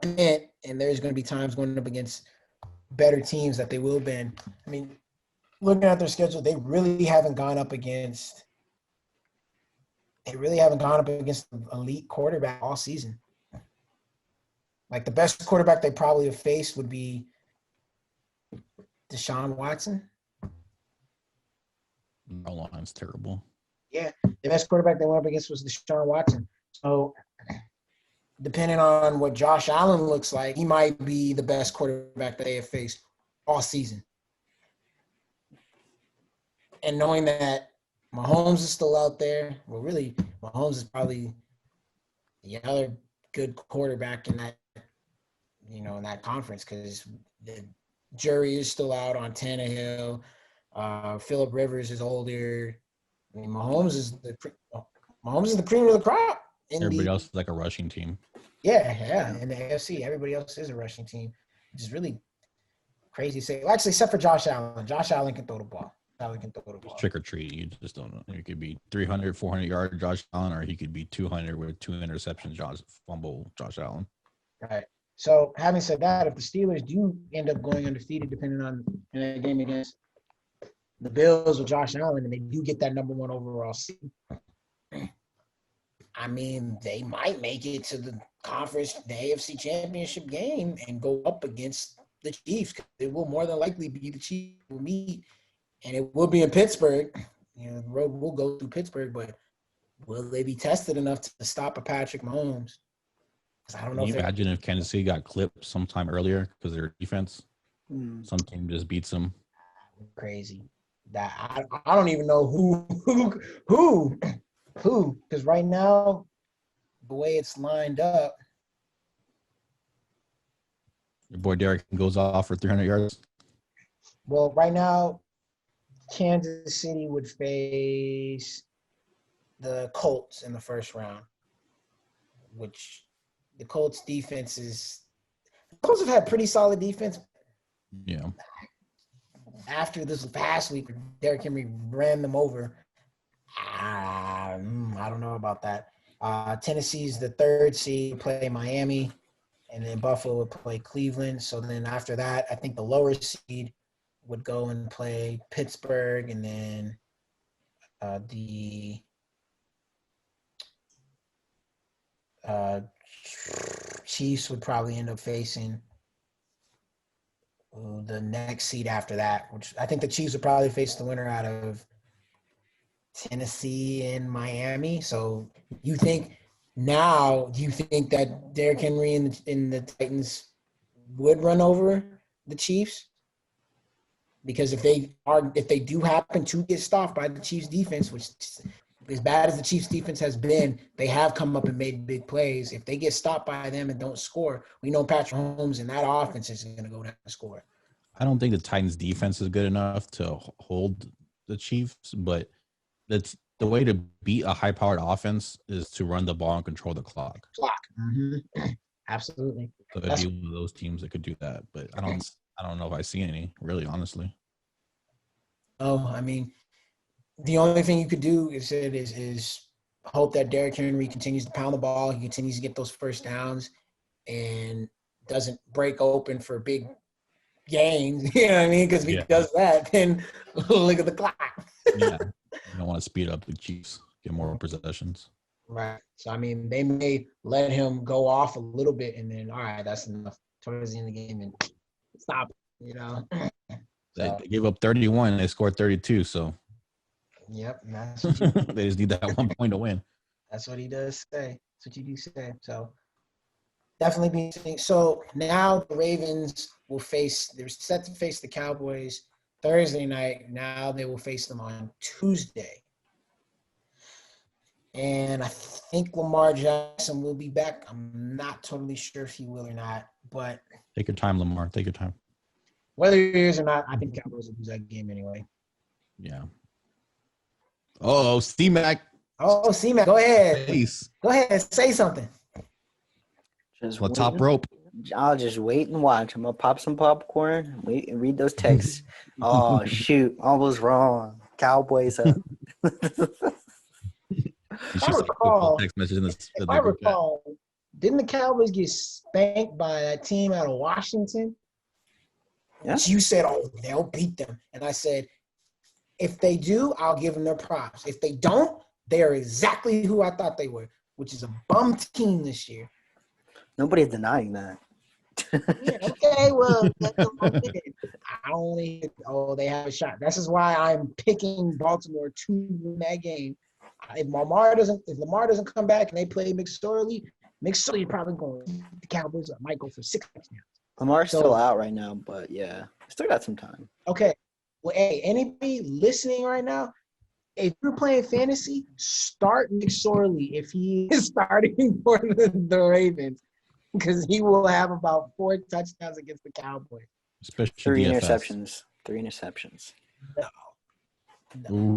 bent, and there's going to be times going up against better teams that they will bend. I mean, looking at their schedule, they really haven't gone up against an elite quarterback all season. Like, the best quarterback they probably have faced would be Deshaun Watson. No line's terrible. Yeah, the best quarterback they went up against was Deshaun Watson. So, depending on what Josh Allen looks like, he might be the best quarterback that they have faced all season. And knowing that Mahomes is still out there, well, really, Mahomes is probably the other good quarterback in that, in that conference because jury is still out on Tannehill. Phillip Rivers is older. I mean, Mahomes is the cream of the crop. Everybody else is like a rushing team. Yeah. In the AFC, everybody else is a rushing team, which is really crazy to say. Well, actually, except for Josh Allen. Josh Allen can throw the ball. It's trick or treat. You just don't know. It could be 300, 400 yard Josh Allen, or he could be 200 with 2 interceptions. Josh Allen. Right. So, having said that, if the Steelers do end up going undefeated, depending on in a game against the Bills with Josh Allen, and they do get that number 1 overall seed, I mean, they might make it to the AFC Championship game and go up against the Chiefs. It will more than likely be the Chiefs will meet, and it will be in Pittsburgh. The road will go through Pittsburgh, but will they be tested enough to stop a Patrick Mahomes? I don't know. Can you imagine if Kansas City got clipped sometime earlier because of their defense? Some team just beats them. Crazy. That I don't even know who. Because right now, the way it's lined up, your boy Derek goes off for 300 yards. Well, right now, Kansas City would face the Colts in the first round, which the Colts defense is – the Colts have had pretty solid defense. Yeah. After this past week, Derrick Henry ran them over. I don't know about that. Tennessee's the 3rd seed, play Miami, and then Buffalo would play Cleveland. So then after that, I think the lower seed would go and play Pittsburgh, and then the Chiefs would probably end up facing the next seed after that, which I think the Chiefs would probably face the winner out of Tennessee and Miami. So do you think that Derrick Henry and the Titans would run over the Chiefs? Because if they do happen to get stopped by the Chiefs defense, which as bad as the Chiefs defense has been, they have come up and made big plays. If they get stopped by them and don't score, we know Patrick Mahomes and that offense is going to go down and score. I don't think the Titans defense is good enough to hold the Chiefs, but that's the way to beat a high-powered offense is to run the ball and control the clock. Mm-hmm. Absolutely. So it'd be one of those teams that could do that, but I don't know if I see any, really, honestly. Oh, I mean, the only thing you could do is hope that Derrick Henry continues to pound the ball, he continues to get those first downs, and doesn't break open for big gains. You know what I mean? Because if he does that, then look at the clock. Yeah. You don't want to speed up the Chiefs, get more possessions. Right. So, I mean, they may let him go off a little bit and then, all right, that's enough towards the end of the game and stop, you know. They gave up 31 and they scored 32, so. Yep. That's they just need that 1 point to win. That's what he does say. That's what you do say. So, definitely be interesting. So, now the Ravens they're set to face the Cowboys Thursday night. Now they will face them on Tuesday. And I think Lamar Jackson will be back. I'm not totally sure if he will or not, but take your time, Lamar. Take your time. Whether he is or not, I think the Cowboys will lose that game anyway. Yeah. Oh, C-Mac. Oh, C-Mac, go ahead. Please. Go ahead, say something. Just well, top rope. I'll just wait and watch. I'm gonna pop some popcorn, wait and read those texts. Oh shoot, almost wrong. Cowboys up. If I recall, didn't the Cowboys get spanked by that team out of Washington? Yeah. You said, oh, they'll beat them. And I said, if they do, I'll give them their props. If they don't, they are exactly who I thought they were, which is a bum team this year. Nobody's denying that. Yeah, okay, well, they have a shot. This is why I'm picking Baltimore to win that game. If Lamar doesn't come back and they play McSorley probably going to the Cowboys up. Might go for 6 touchdowns. Lamar's still out right now, but yeah, still got some time. Okay. Well, hey, anybody listening right now, if you're playing fantasy, start McSorley if he is starting for the Ravens, because he will have about 4 touchdowns against the Cowboys. especially Three DFS. interceptions. 3 interceptions. No.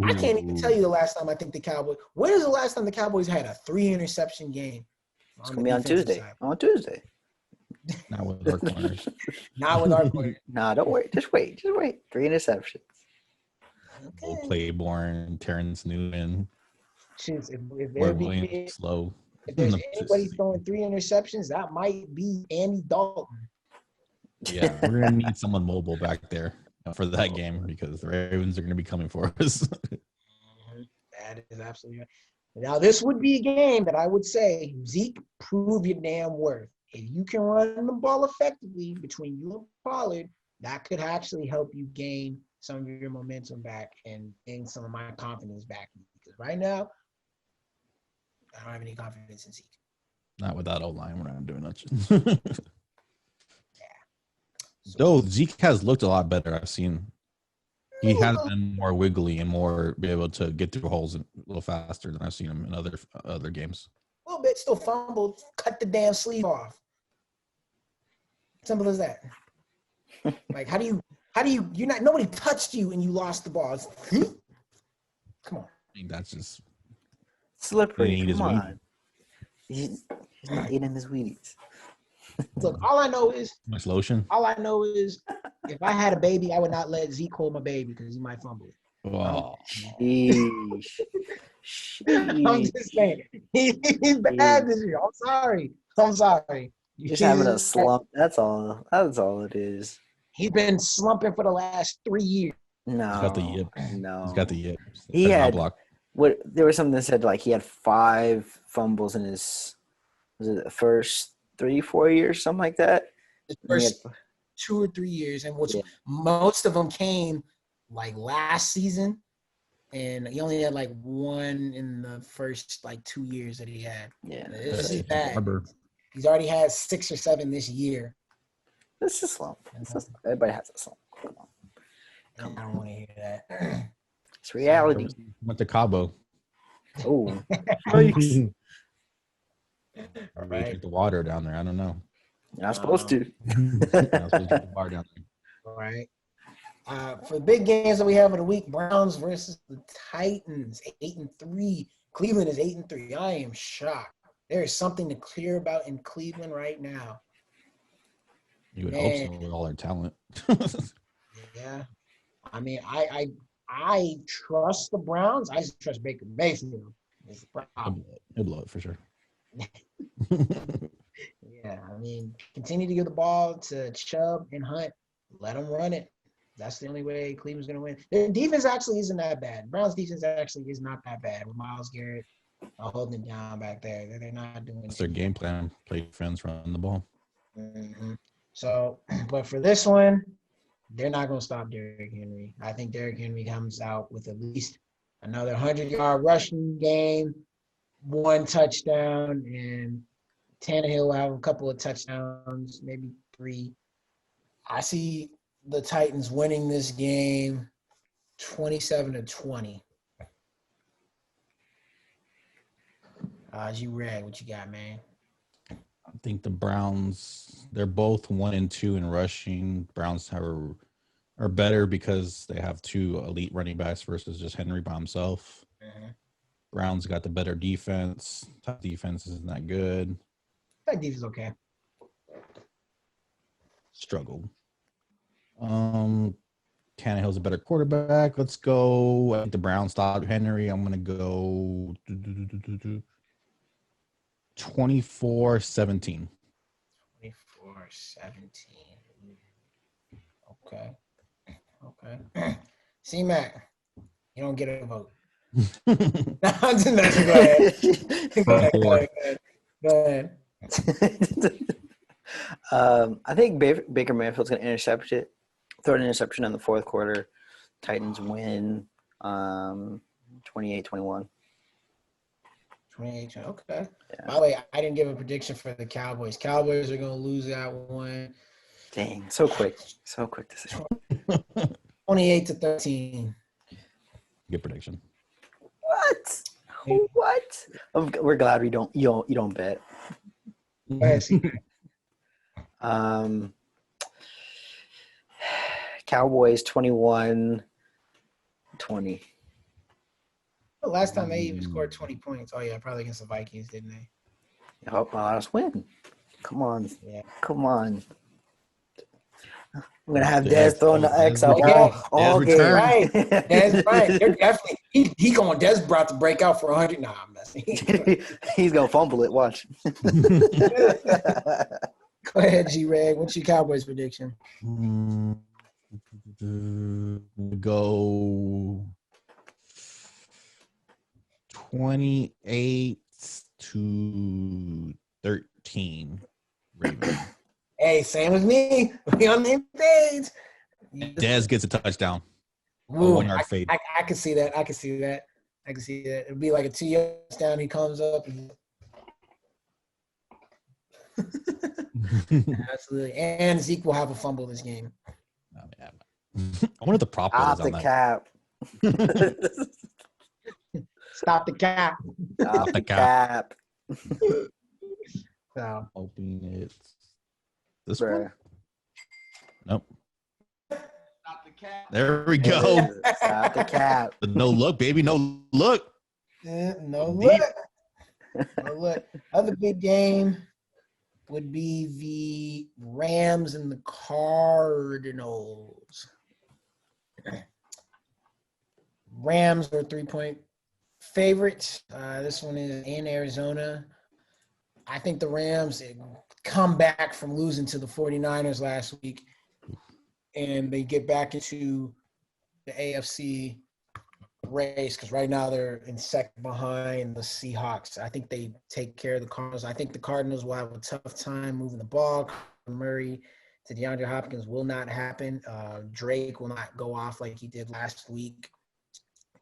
I can't even tell you the last time I think the Cowboys. When is the last time the Cowboys had a 3-interception game? It's gonna be on Tuesday. Side? On Tuesday. Not with our corners. Not with our corners. Nah, don't wait. Just wait. 3 interceptions. Okay. Claiborne, Terrence Newman, If slow. If there's anybody throwing 3 interceptions, that might be Andy Dalton. Yeah, we're gonna need someone mobile back there for that game because the Ravens are gonna be coming for us. That is absolutely right. Now, this would be a game that I would say, Zeke, prove your damn worth. If you can run the ball effectively between you and Pollard, that could actually help you gain some of your momentum back and gain some of my confidence back. Because right now, I don't have any confidence in Zeke. Not with that O-line. We're not doing much. So, Though Zeke has looked a lot better. I've seen he has been more wiggly and more be able to get through holes a little faster than I've seen him in other games. A little bit, still fumbled, cut the damn sleeve off. Simple as that. Like, how do you, nobody touched you and you lost the ball. Come on. I think that's just slippery. Come on. He's not eating his Wheaties. Look, all I know is if I had a baby, I would not let Zeke hold my baby because he might fumble it. Oh. Sheesh. I'm just saying. He's bad this year. I'm sorry. Just having a slump. That's all it is. He's been slumping for the last 3 years. No. He's got the yips. No. He's got the yips. He had there was something that said like he had 5 fumbles in his the first 3-4 years, something like that. The first 2 or 3 years, and most of them came like last season, and he only had like 1 in the first like 2 years that he had. Yeah, this is bad. He's already had 6 or 7 this year. This is slump. Everybody has a slump. Come on. I don't want to hear that. It's reality. Went to Cabo. Oh, nice. All right. Drink the water down there. I don't know. You're not supposed to. Not supposed to drink the water down there. All right. For the big games that we have of the week, Browns versus the Titans, 8-3. Cleveland is 8-3. I am shocked. There is something to clear about in Cleveland right now. You would hope so with all their talent. Yeah. I mean, I trust the Browns. I just trust Baker Mayfield. He'll blow it for sure. Yeah, I mean, continue to give the ball to Chubb and Hunt. Let them run it. That's the only way Cleveland's going to win. Their defense actually isn't that bad. Browns' defense actually is not that bad with Myles Garrett holding it down back there. They're not doing That's their game plan. Play defense, run the ball. Mm-hmm. So, but for this one, they're not going to stop Derrick Henry. I think Derrick Henry comes out with at least another 100-yard rushing game, 1 touchdown, and Tannehill will have a couple of touchdowns, maybe 3. I see the Titans winning this game 27-20. G-Rag, what you got, man? I think the Browns, they're both 1-2 in rushing. Browns are better because they have 2 elite running backs versus just Henry by himself. Mm-hmm. Browns got the better defense. Top defense isn't that good. That defense is okay. Struggled. Tannehill's a better quarterback. Let's go. I think the Browns stop Henry. I'm going to go 24-17. 24-17. Okay. C-Mac, you don't get a vote. I'm just messing. Go ahead. I think Baker Mayfield's going to intercept it. Throw an interception in the 4th quarter. Titans win 28-21. 28. Okay. Yeah. By the way, I didn't give a prediction for the Cowboys. Cowboys are going to lose that one. Dang, so quick to say. 28-13. Good prediction. What? What? We're glad you don't bet. Go ahead, C-Mac. Cowboys 21-20. The last time they even scored 20 points. Oh, yeah, probably against the Vikings, didn't they? Oh, let us win. Come on. Yeah. Come on. I'm going to have The Dez X. throwing the X up Okay. all Dez game. Right. Dez, right. They're definitely he going Dez brought to break out for 100. Nah, I'm messing. He's going to fumble it. Watch. Go ahead, G-Reg. What's your Cowboys prediction? Go 28-13. Ravens. Hey, same with me. We on the same page. Dez gets a touchdown. Ooh, 1-yard fade. I can see that. I can see that. It'd be like a 2 yards down. He comes up. Absolutely. And Zeke will have a fumble this game. Oh, yeah. I wonder if the prop bet is on that. Cap. Stop the cap. Stop the cap. So, Hoping it's this Bruh. one. Nope. stop the cap. There we go. Stop the cap. No look, baby. No look. No Deep. look. No look. Other big game would be the Rams and the Cardinals. Rams are 3-point favorites. This one is in Arizona. I think the Rams come back from losing to the 49ers last week, and they get back into the AFC race because right now they're in second behind the Seahawks. I think they take care of the Cardinals. I think the Cardinals will have a tough time moving the ball. Murray to DeAndre Hopkins will not happen. Drake will not go off like he did last week.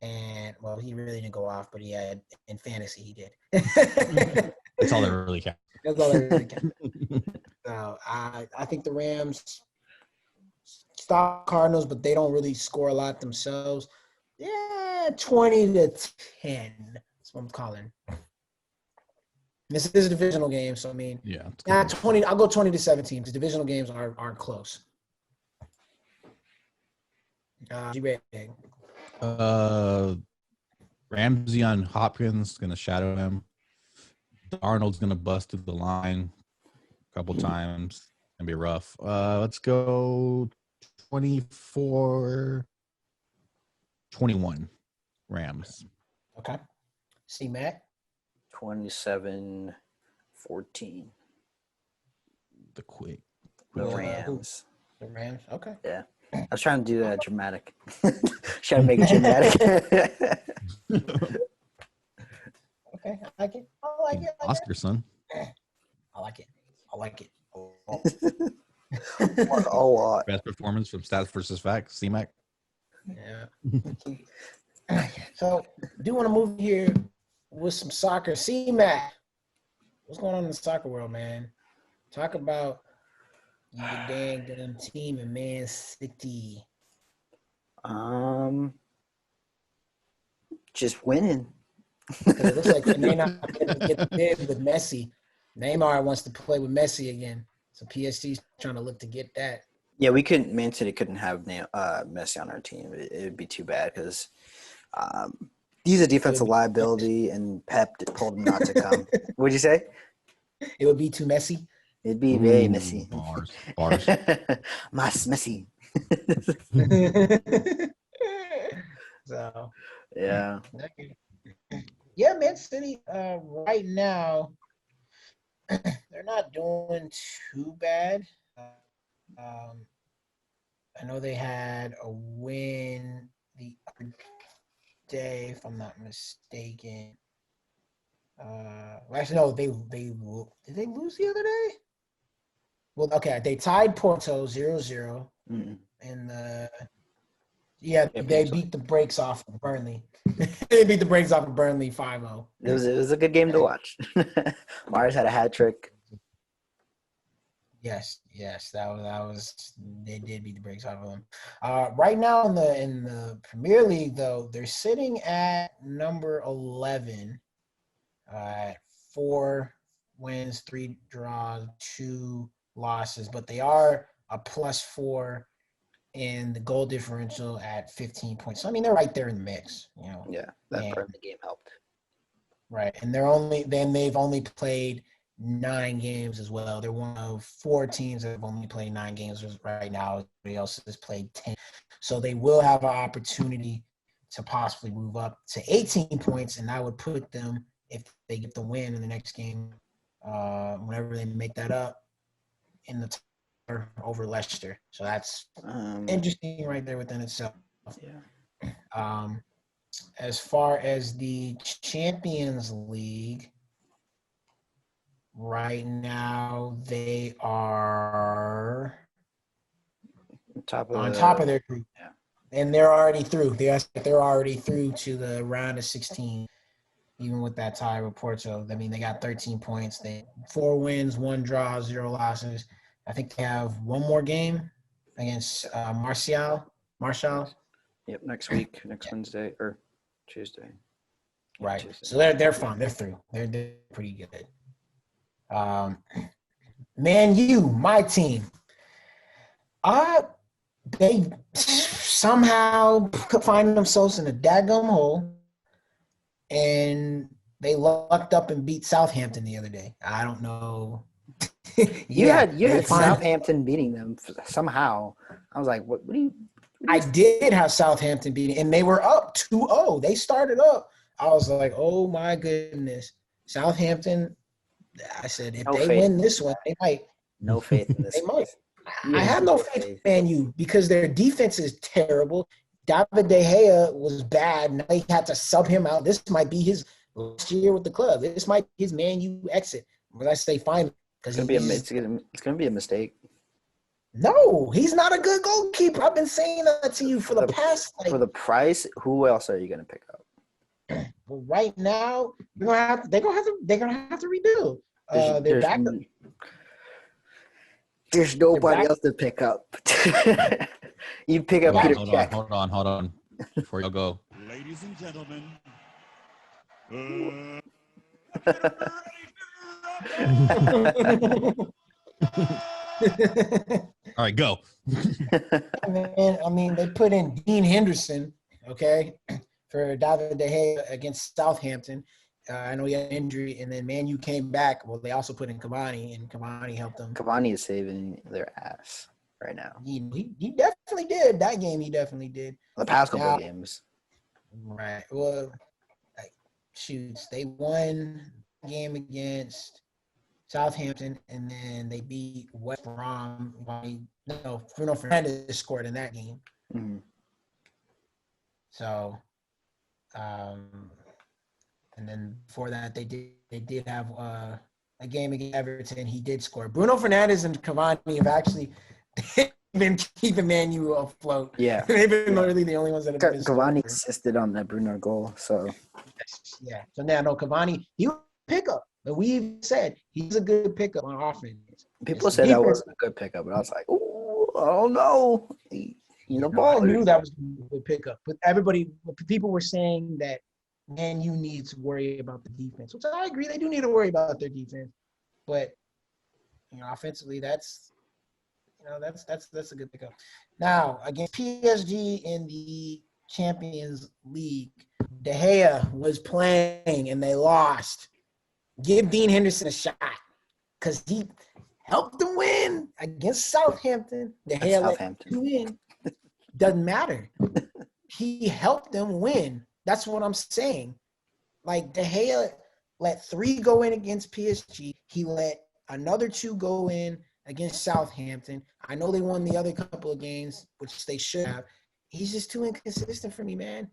And, well, he really didn't go off, but he had in fantasy he did. That's all that really counts. That's all that really counts. So I think the Rams stop Cardinals, but they don't really score a lot themselves. Yeah, 20-10. That's what I'm calling. This is a divisional game, so I mean, Yeah. 20. I'll go 20-17 because divisional games are close. G-Reg. Ramsey on Hopkins gonna shadow him. Darnold's gonna bust through the line a couple times and be rough. Let's go 24-21 Rams. Okay. C-Mac. 27-14. The quick. The Rams. The Rams. Okay. Yeah. I was trying to do that dramatic. Trying to make it dramatic. Okay. I like it. I like it. Oscar, son. I like it. I like it. A lot. Best performance from Stats versus Facts. C-Mac. Yeah. So, do want to move here with some soccer. C-Mac, what's going on in the soccer world, man? Talk about your dang damn team in Man City. Just winning. Because it looks like they may not be able to get the bid with Messi. Neymar wants to play with Messi again. So PSG's trying to look to get that. Yeah, Man City couldn't have Messi on our team. It would be too bad because he's a defensive liability, and Pep told him not to come. What'd you say? It would be too messy. It'd be very messy. Bars. Mas messy. So Yeah. yeah, Man City right now they're not doing too bad. I know they had a win the other day, if I'm not mistaken. Actually, no, they did they lose the other day? Well, okay, they tied Porto 0-0, and they beat the brakes off of Burnley. They beat the brakes off of Burnley 5-0. It was a good game to watch. Mars had a hat trick. Yes, that was they did beat the brakes off of them. Right now in the Premier League, though, they're sitting at number 11. 4 wins, 3 draws, 2 losses, but they are a +4 and the goal differential at 15 points. So, I mean, they're right there in the mix, you know. Yeah, that part of the game helped. Right, and they've only played 9 games as well. They're one of 4 teams that have only played 9 games right now. Everybody else has played 10. So they will have an opportunity to possibly move up to 18 points, and that would put them, if they get the win in the next game, whenever they make that up, in the top over Leicester. So that's interesting right there within itself. Yeah. As far as the Champions League, right now they are on top of their group. Yeah. And they're already through. They're already through to the round of 16, even with that tie with Porto. I mean, they got 13 points. They 4 wins, 1 draw, 0 losses. I think they have one more game against Martial. Yep, next week, next Wednesday or Tuesday. Yeah, right. Tuesday. So they're fine. They're through. They're pretty good. Man U, my team. They somehow find themselves in a daggum hole, and they lucked up and beat Southampton the other day. I don't know. You had Southampton beating them somehow. I was like, what do you? I did have Southampton beating, and they were up 2-0. They started up. I was like, oh my goodness, Southampton. I said, if they win this one, they might. No faith in this. They might. I have no faith in Man U because their defense is terrible. David De Gea was bad. Now he had to sub him out. This might be his last year with the club. This might be his Man U exit. But I say finally. It's going to be a mistake. No, he's not a good goalkeeper. I've been saying that to you for the past. For the price, who else are you going to pick up? Well, right now, they're gonna have to rebuild. There's nobody else to pick up. You pick up Peter Cech. Hold on. Before you go. Ladies and gentlemen. All right, go. I mean, they put in Dean Henderson, okay, for David De Gea against Southampton. I know he had an injury, and then Man U came back. Well, they also put in Cavani, and Cavani helped them. Cavani is saving their ass right now. He definitely did. That game, he definitely did. The past couple of games. Right. Well, they won the game against Southampton, and then they beat West Brom. Bruno Fernandes scored in that game. Mm-hmm. So, and then before that, they did have a game against Everton. He did score. Bruno Fernandes and Cavani have actually been keeping Man U afloat. Yeah, they've been literally the only ones that have been. Cavani insisted on that Bruno goal, so yeah. So now, no, Cavani, he was a pickup, but we said he's a good pickup on offense. People said that wasn't a good pickup, but I was like, oh, I don't know. I knew that was a good pickup, but people were saying that Man U needs to worry about the defense, which I agree. They do need to worry about their defense, but offensively, that's a good pickup. Now against PSG in the Champions League, De Gea was playing and they lost. Give Dean Henderson a shot because he helped them win against Southampton. De Gea let you win. Doesn't matter. He helped them win. That's what I'm saying. Like, De Gea let 3 go in against PSG. He let another 2 go in against Southampton. I know they won the other couple of games, which they should have. He's just too inconsistent for me, man.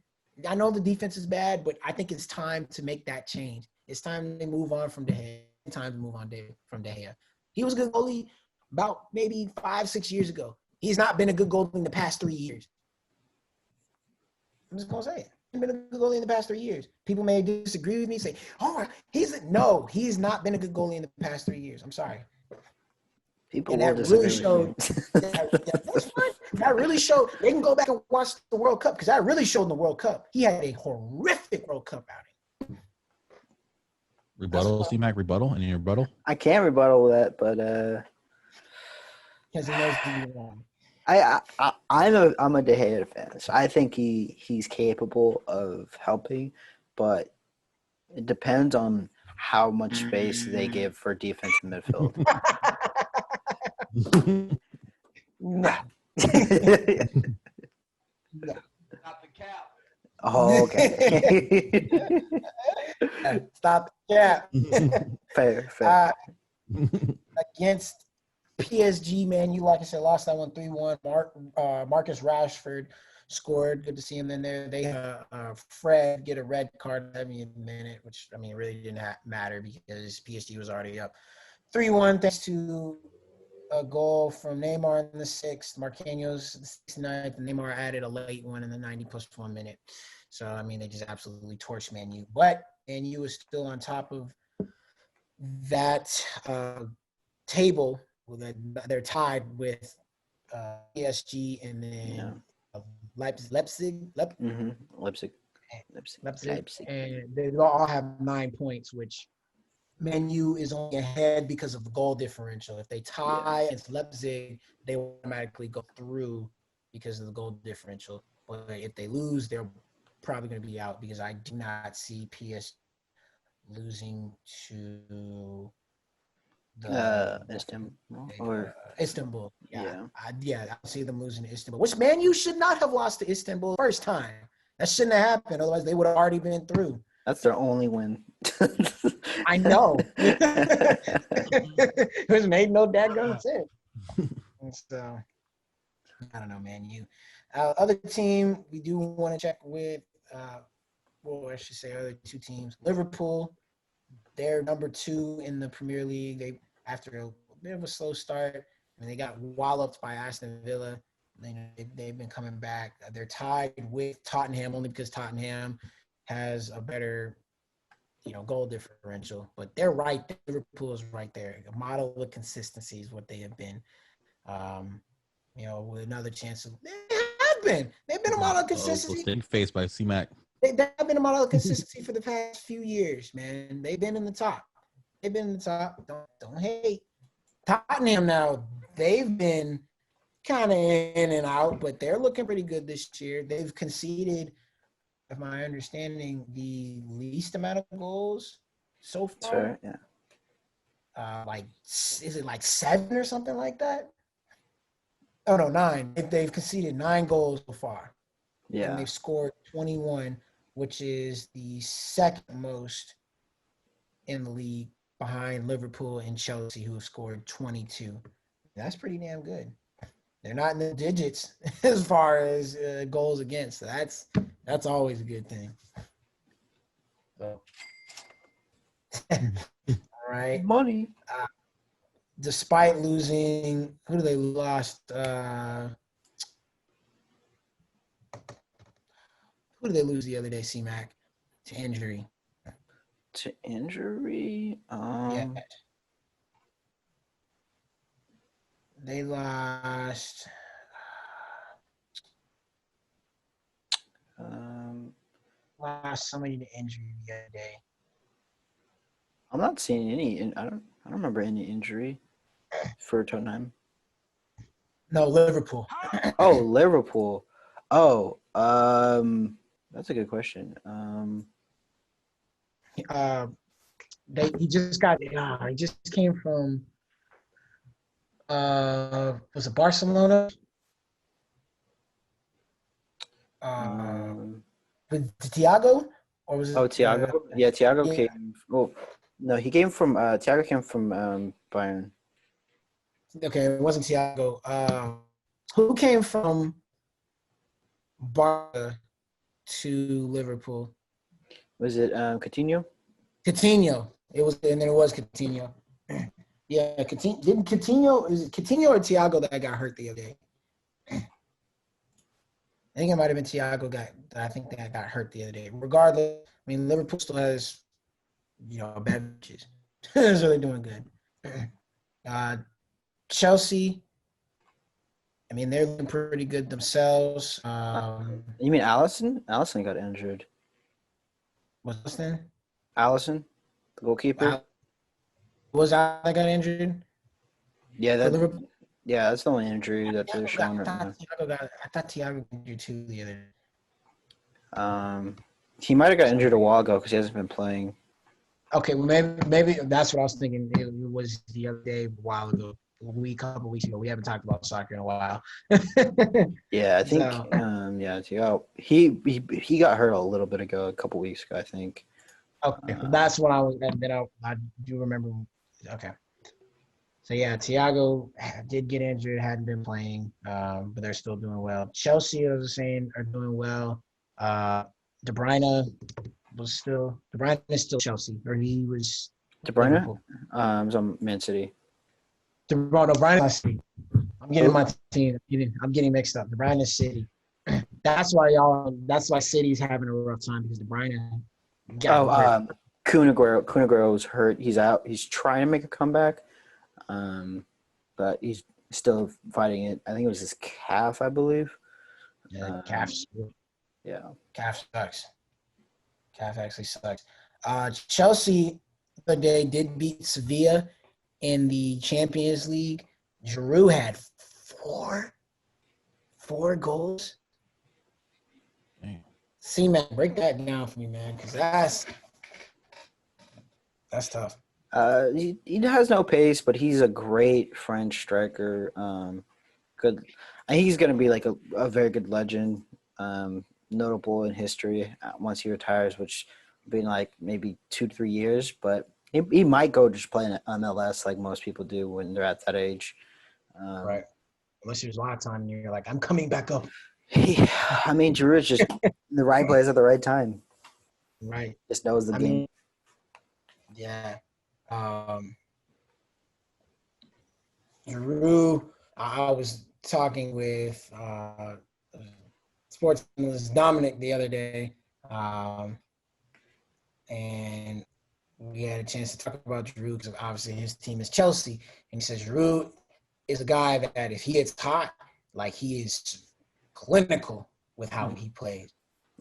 I know the defense is bad, but I think it's time to make that change. It's time to move on from De Gea. It's time to move on from De Gea. He was a good goalie about maybe 5-6 years ago. He's not been a good goalie in the past 3 years. I'm just going to say it. He's been a good goalie in the past 3 years. People may disagree with me, say, he's not been a good goalie in the past 3 years. I'm sorry. People will disagree with you. That's fine. That really showed. They can go back and watch the World Cup because that really showed in the World Cup. He had a horrific World Cup outing. Rebuttal, C-Mac, rebuttal? Any rebuttal? I can't rebuttal that, but because he knows he's wrong. I'm a De Gea fan, so I think he's capable of helping, but it depends on how much space they give for defense and midfield. No. Not the cap. Oh, okay. Stop the cap. Fair. Against PSG, man, you like I said, lost that one 3-1. Marcus Rashford scored. Good to see him in there. They Fred get a red card every minute, which I mean really didn't matter because PSG was already up 3-1 thanks to a goal from Neymar in the 6th, Marquinhos the 69th, and Neymar added a late one in the 90+1 minute. So I mean they just absolutely torched Man U. But Man U is still on top of that table. Well, they're tied with PSG and then Leipzig, and they all have 9 points, which Man U is only ahead because of the goal differential. If they tie against Leipzig, they will automatically go through because of the goal differential. But if they lose, they're probably going to be out because I do not see PSG losing to Istanbul. I see them losing to Istanbul, which Man U should not have lost to Istanbul the first time. That shouldn't have happened. Otherwise, they would have already been through. That's their only win. I know. It was made no daggone sense. And so, I don't know, Man U. Other team we do want to check with, I should say other two teams. Liverpool, they're number 2 in the Premier League. After a bit of a slow start, and they got walloped by Aston Villa. They've been coming back. They're tied with Tottenham only because Tottenham has a better, goal differential. But they're right there. Liverpool is right there. A model of consistency is what they have been. With another chance of they've been a model of consistency. Stink face by C-Mac. They've been a model of consistency for the past few years, man. They've been in the top. Don't hate. Tottenham now, they've been kind of in and out, but they're looking pretty good this year. They've conceded, if my understanding, the least amount of goals so far. Sure, yeah. Is it like 7 or something like that? Oh no, 9. They've conceded 9 goals so far. Yeah. And they've scored 21, which is the second most in the league behind Liverpool and Chelsea, who have scored 22. That's pretty damn good. They're not in the digits as far as goals against. So that's always a good thing. So, all right. Money. Despite losing, who did they lost? Who did they lose the other day, C-Mac? To injury. Yeah. They lost. Lost somebody to injury the other day. I'm not seeing any. I don't remember any injury for Tottenham. No, Liverpool. Oh, Liverpool. Oh, that's a good question. He just came from was it Barcelona? With Thiago, or was it? Oh, Thiago. Thiago came. Oh, no, Thiago came from Bayern. Okay, it wasn't Thiago. Who came from Barca to Liverpool? Was it Coutinho? Coutinho. It was Coutinho. Yeah, Coutinho. Is it Coutinho or Thiago that got hurt the other day? I think it might have been Thiago that got hurt the other day. Regardless, I mean Liverpool still has, bad pitches, so they're doing good. Chelsea, I mean they're looking pretty good themselves. You mean Alisson? Alisson got injured. What's his name? Alisson, the goalkeeper. Was I got injured? Yeah, Yeah, that's the only injury that they're showing right now. I thought Thiago got injured too the other day. He might have got injured a while ago because he hasn't been playing. Okay, well maybe that's what I was thinking. It was the other day, a while ago, couple weeks ago. We haven't talked about soccer in a while. Yeah, I think. So, Yeah, he got hurt a little bit ago, a couple weeks ago, I think. okay, that's what I was. I do remember. Okay, so yeah, Thiago did get injured, hadn't been playing, but they're still doing well. Chelsea, as I was saying, are doing well. De Bruyne De Bruyne is still Chelsea, or he was De Bruyne, Liverpool. was on Man City. De Bruyne is City. I'm getting my team. I'm getting mixed up. De Bruyne is City. That's why City's having a rough time because De Bruyne got hurt. Kun Aguero was hurt. He's out. He's trying to make a comeback, but he's still fighting it. I think it was his calf, I believe. Yeah, calf sucks. Calf actually sucks. Chelsea the other day did beat Sevilla in the Champions League. Giroud had four goals. Dang. See, man, break that down for me, man, because that's tough. He has no pace, but he's a great French striker. Good. I think he's going to be like a very good legend, notable in history once he retires, which will be in like maybe 2 to 3 years. But he might go just play in MLS like most people do when they're at that age. Right. Unless there's a lot of time and you're like, I'm coming back up. I mean, Giroud's just the right place at the right time. Right. Just knows the game. mean, yeah. Giroud, I was talking with sports analyst Dominic the other day, and we had a chance to talk about Giroud because obviously his team is Chelsea, and he says Giroud is a guy that if he gets hot, like he is clinical with how he plays.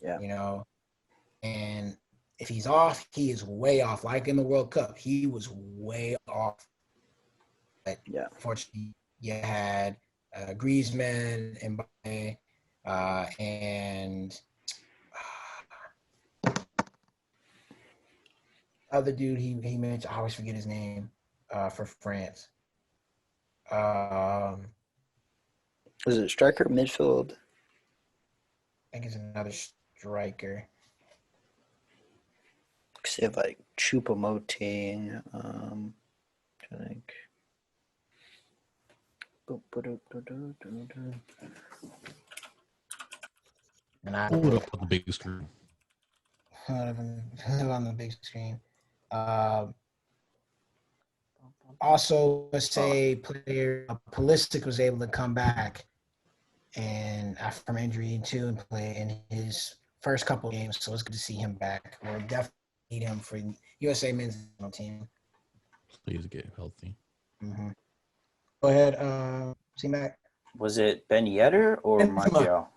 Yeah. You know, and if he's off, he is way off. Like in the World Cup, he was way off. But yeah, unfortunately, you had Griezmann and and other dude he mentioned. I always forget his name for France. Was it striker midfield? I think it's another striker. Say like Choupo-Moting. I think. And I Pull it up on the big screen. on the big screen. Also, let's say player Pulisic was able to come back and from injury too and play in his first couple of games. So it's good to see him back. We'll definitely need him for USA men's national team. Please get healthy. Mm-hmm. Go ahead, C-Mac. Was it Ben Yedder or Martial?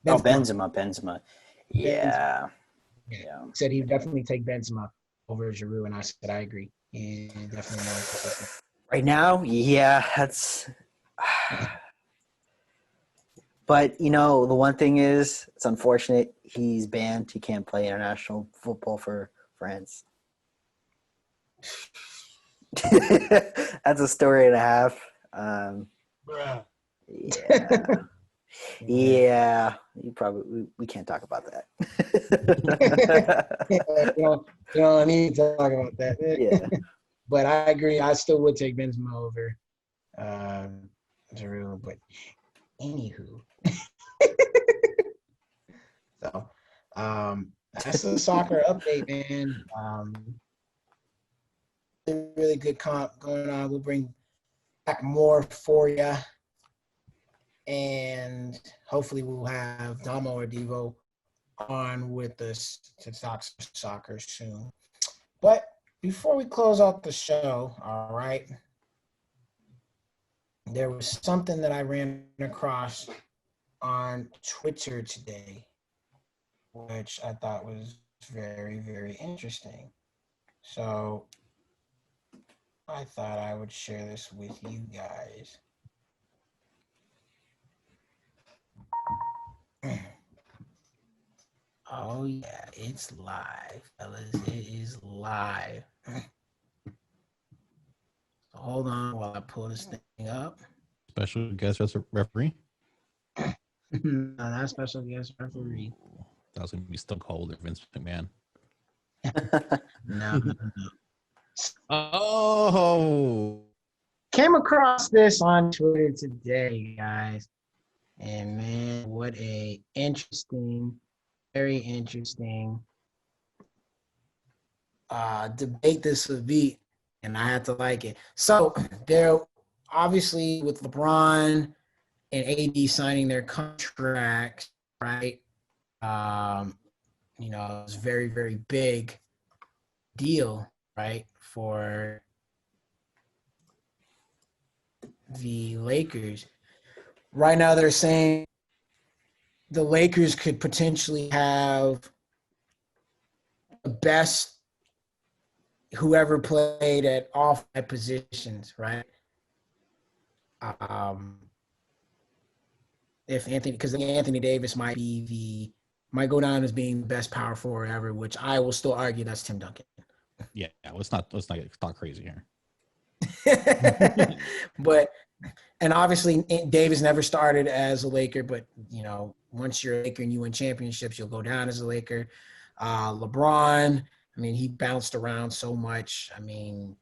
Benzema. Yeah. Yeah. He said he would definitely take Benzema over Giroud, and I said I agree. He's definitely more consistent. Right now, yeah, that's. But you know, the one thing is, it's unfortunate he's banned. He can't play international football for France. That's a story and a half. Yeah. Yeah, you probably we can't talk about that. I need to talk about that. Yeah, but I agree. I still would take Benzema over Giroud. But anywho, so that's the soccer update, man. Really good comp going on. We'll bring back more for you. And hopefully we'll have Damo or Devo on with us to talk soccer soon. But before we close out the show, all right, there was something that I ran across on Twitter today, which I thought was very, very interesting. So I thought I would share this with you guys. Yeah, it's live, fellas. It is live. Hold on while I pull this thing up. Special guest referee. No, not special guest referee. That was gonna be Stone Cold or Vince McMahon. No. Oh, Came across this on Twitter today, guys. And man, what a interesting, very interesting debate this would be. And I had to like it. So there obviously with LeBron and AD signing their contracts, right? You know, it's very, very big deal, right, for the Lakers. Right now, they're saying the Lakers could potentially have the best whoever played at all 5 positions, right? If Anthony, because Anthony Davis might go down as being the best power forward ever, which I will still argue that's Tim Duncan. yeah. Let's not talk crazy here. But and obviously Davis never started as a Laker, but you know, once you're a Laker and you win championships, you'll go down as a Laker. LeBron, I mean, he bounced around so much. I mean,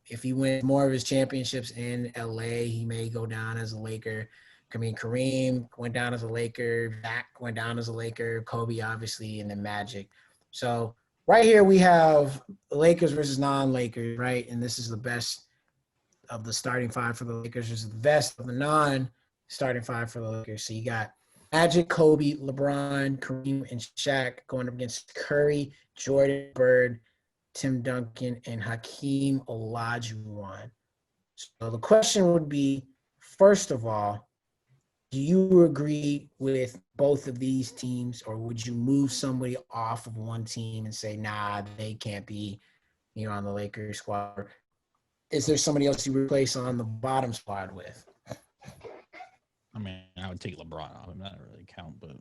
if he wins more of his championships in LA, he may go down as a Laker. I mean, Kareem went down as a Laker, Zach went down as a Laker, Kobe obviously, and then Magic. So right here we have Lakers versus non-Lakers, right? And this is the best of the starting 5 for the Lakers. This is the best of the non-starting 5 for the Lakers. So you got Magic, Kobe, LeBron, Kareem, and Shaq going up against Curry, Jordan, Bird, Tim Duncan, and Hakeem Olajuwon. So the question would be, first of all, do you agree with both of these teams, or would you move somebody off of one team and say, nah, they can't be, you know, on the Lakers squad? Is there somebody else you replace on the bottom squad with? I mean, I would take LeBron off him. That doesn't really count, but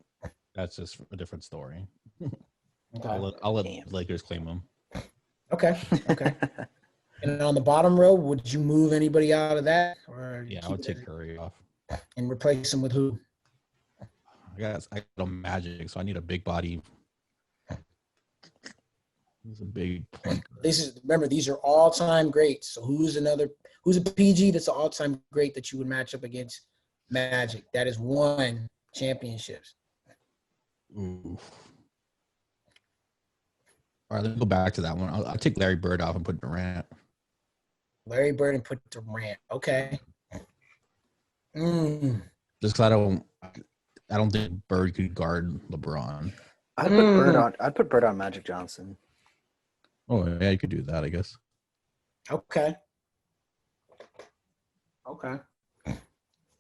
that's just a different story. Okay. I'll let Lakers claim him. Okay. And on the bottom row, would you move anybody out of that? Or Yeah, I would take Curry off. and replace him with who? I guess I got Magic, so I need a big body. He's a big point guard. Remember, these are all-time greats. So who's a PG that's an all-time great that you would match up against Magic? That is won championships. Ooh. All right, let's go back to that one. I'll take Larry Bird off and put Durant. Larry Bird and put Durant. Okay. Just because I don't think Bird could guard LeBron. I'd put Bird on Magic Johnson. Oh yeah, you could do that, I guess. Okay.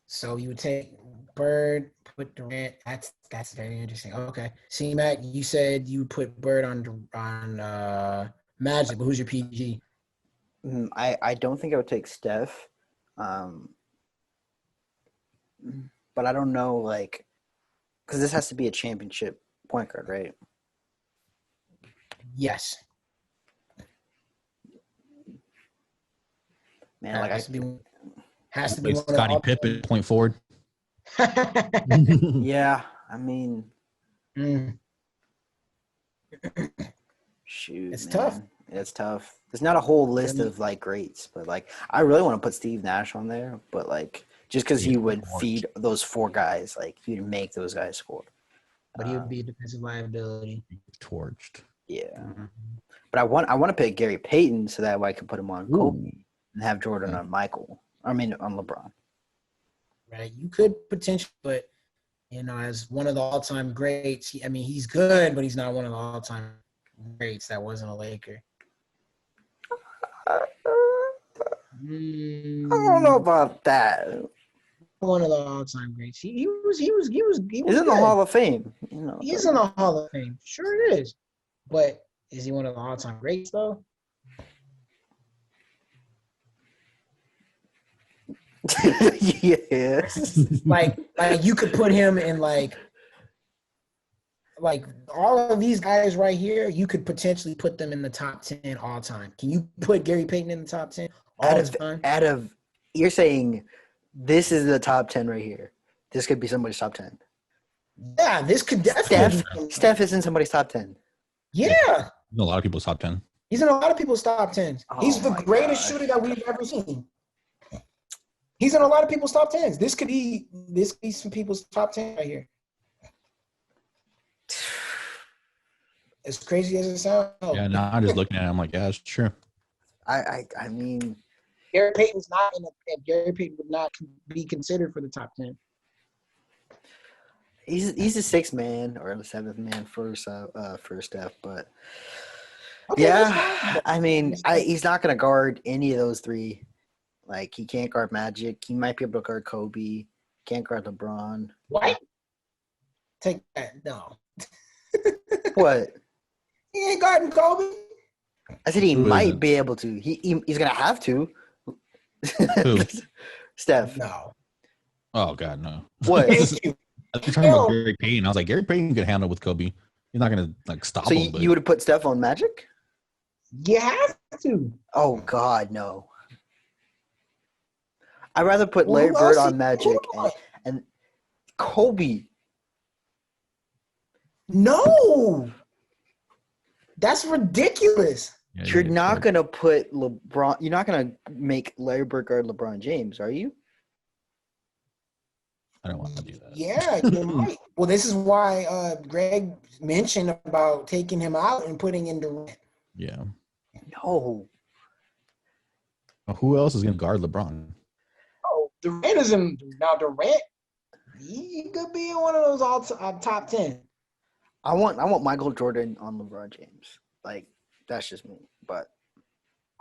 So you would take Bird, put Durant. That's very interesting. Okay. C-Mac, you said you put Bird on Magic, but who's your PG? I don't think I would take Steph. But I don't know, like, because this has to be a championship point guard, right? Yes. Man, like has to be one Scottie of the Pippen, point forward. Yeah, I mean, shoot, it's man. tough. It's tough. There's not a whole list of like greats, but like I really want to put Steve Nash on there, but like just because he would feed those 4 guys, like he'd make those guys score. But he would be a defensive liability. Torched. Yeah, but I want to pick Gary Payton so that way I can put him on Kobe and have Jordan on Michael. I mean on LeBron. Right, you could potentially, but you know, as one of the all-time greats, he's good, but he's not one of the all-time greats. That wasn't a Laker. I don't know about that. One of the all-time greats. He was He's in good. the Hall of Fame. You know, He's in the Hall of Fame. Sure it is. But is he one of the all-time greats though? Yes. like you could put him in like like all of these guys right here, you could potentially put them in the top 10 all time. Can you put Gary Payton in the top 10 all time? Out of you're saying this is the top 10 right here. This could be somebody's top 10. Yeah, this could definitely be. Steph is in somebody's top 10. Yeah. A lot of people's top 10. He's in a lot of people's top 10s. He's the greatest shooter that we've ever seen. He's in a lot of people's top 10s. This could be some people's top 10 right here. As crazy as it sounds. Yeah, now I'm just looking at it. I'm like, yeah, it's true. I mean, Gary Payton's not in Gary Payton would not be considered for the top 10. he's the sixth man or the seventh man for Steph, but Okay, yeah, I mean, he's not gonna guard any of those three. Like he can't guard Magic. He might be able to guard Kobe. Can't guard LeBron. What? Take that. No. What? He ain't guarding Kobe. I said he Who is might it? be able to. He's gonna have to. Who? Steph. No. Oh God, no. What? Thank you. I was talking about Gary Payton. I was like, Gary Payton could handle with Kobe. He's not gonna like stop So him. But you would have put Steph on Magic? You have to. Oh God, no. I'd rather put Well, Larry who Bird else on you- Magic who- and Kobe. No. That's ridiculous. yeah, You're yeah, not yeah. gonna put LeBron. You're not gonna make Larry Bird guard LeBron James, are you? I don't want to do that. Yeah, you might. Well, this is why Greg mentioned about taking him out and putting in Durant. Yeah. No. Well, who else is gonna guard LeBron? Oh, Durant isn't now. Durant, he could be in one of those all top 10. I want Michael Jordan on LeBron James. Like that's just me. But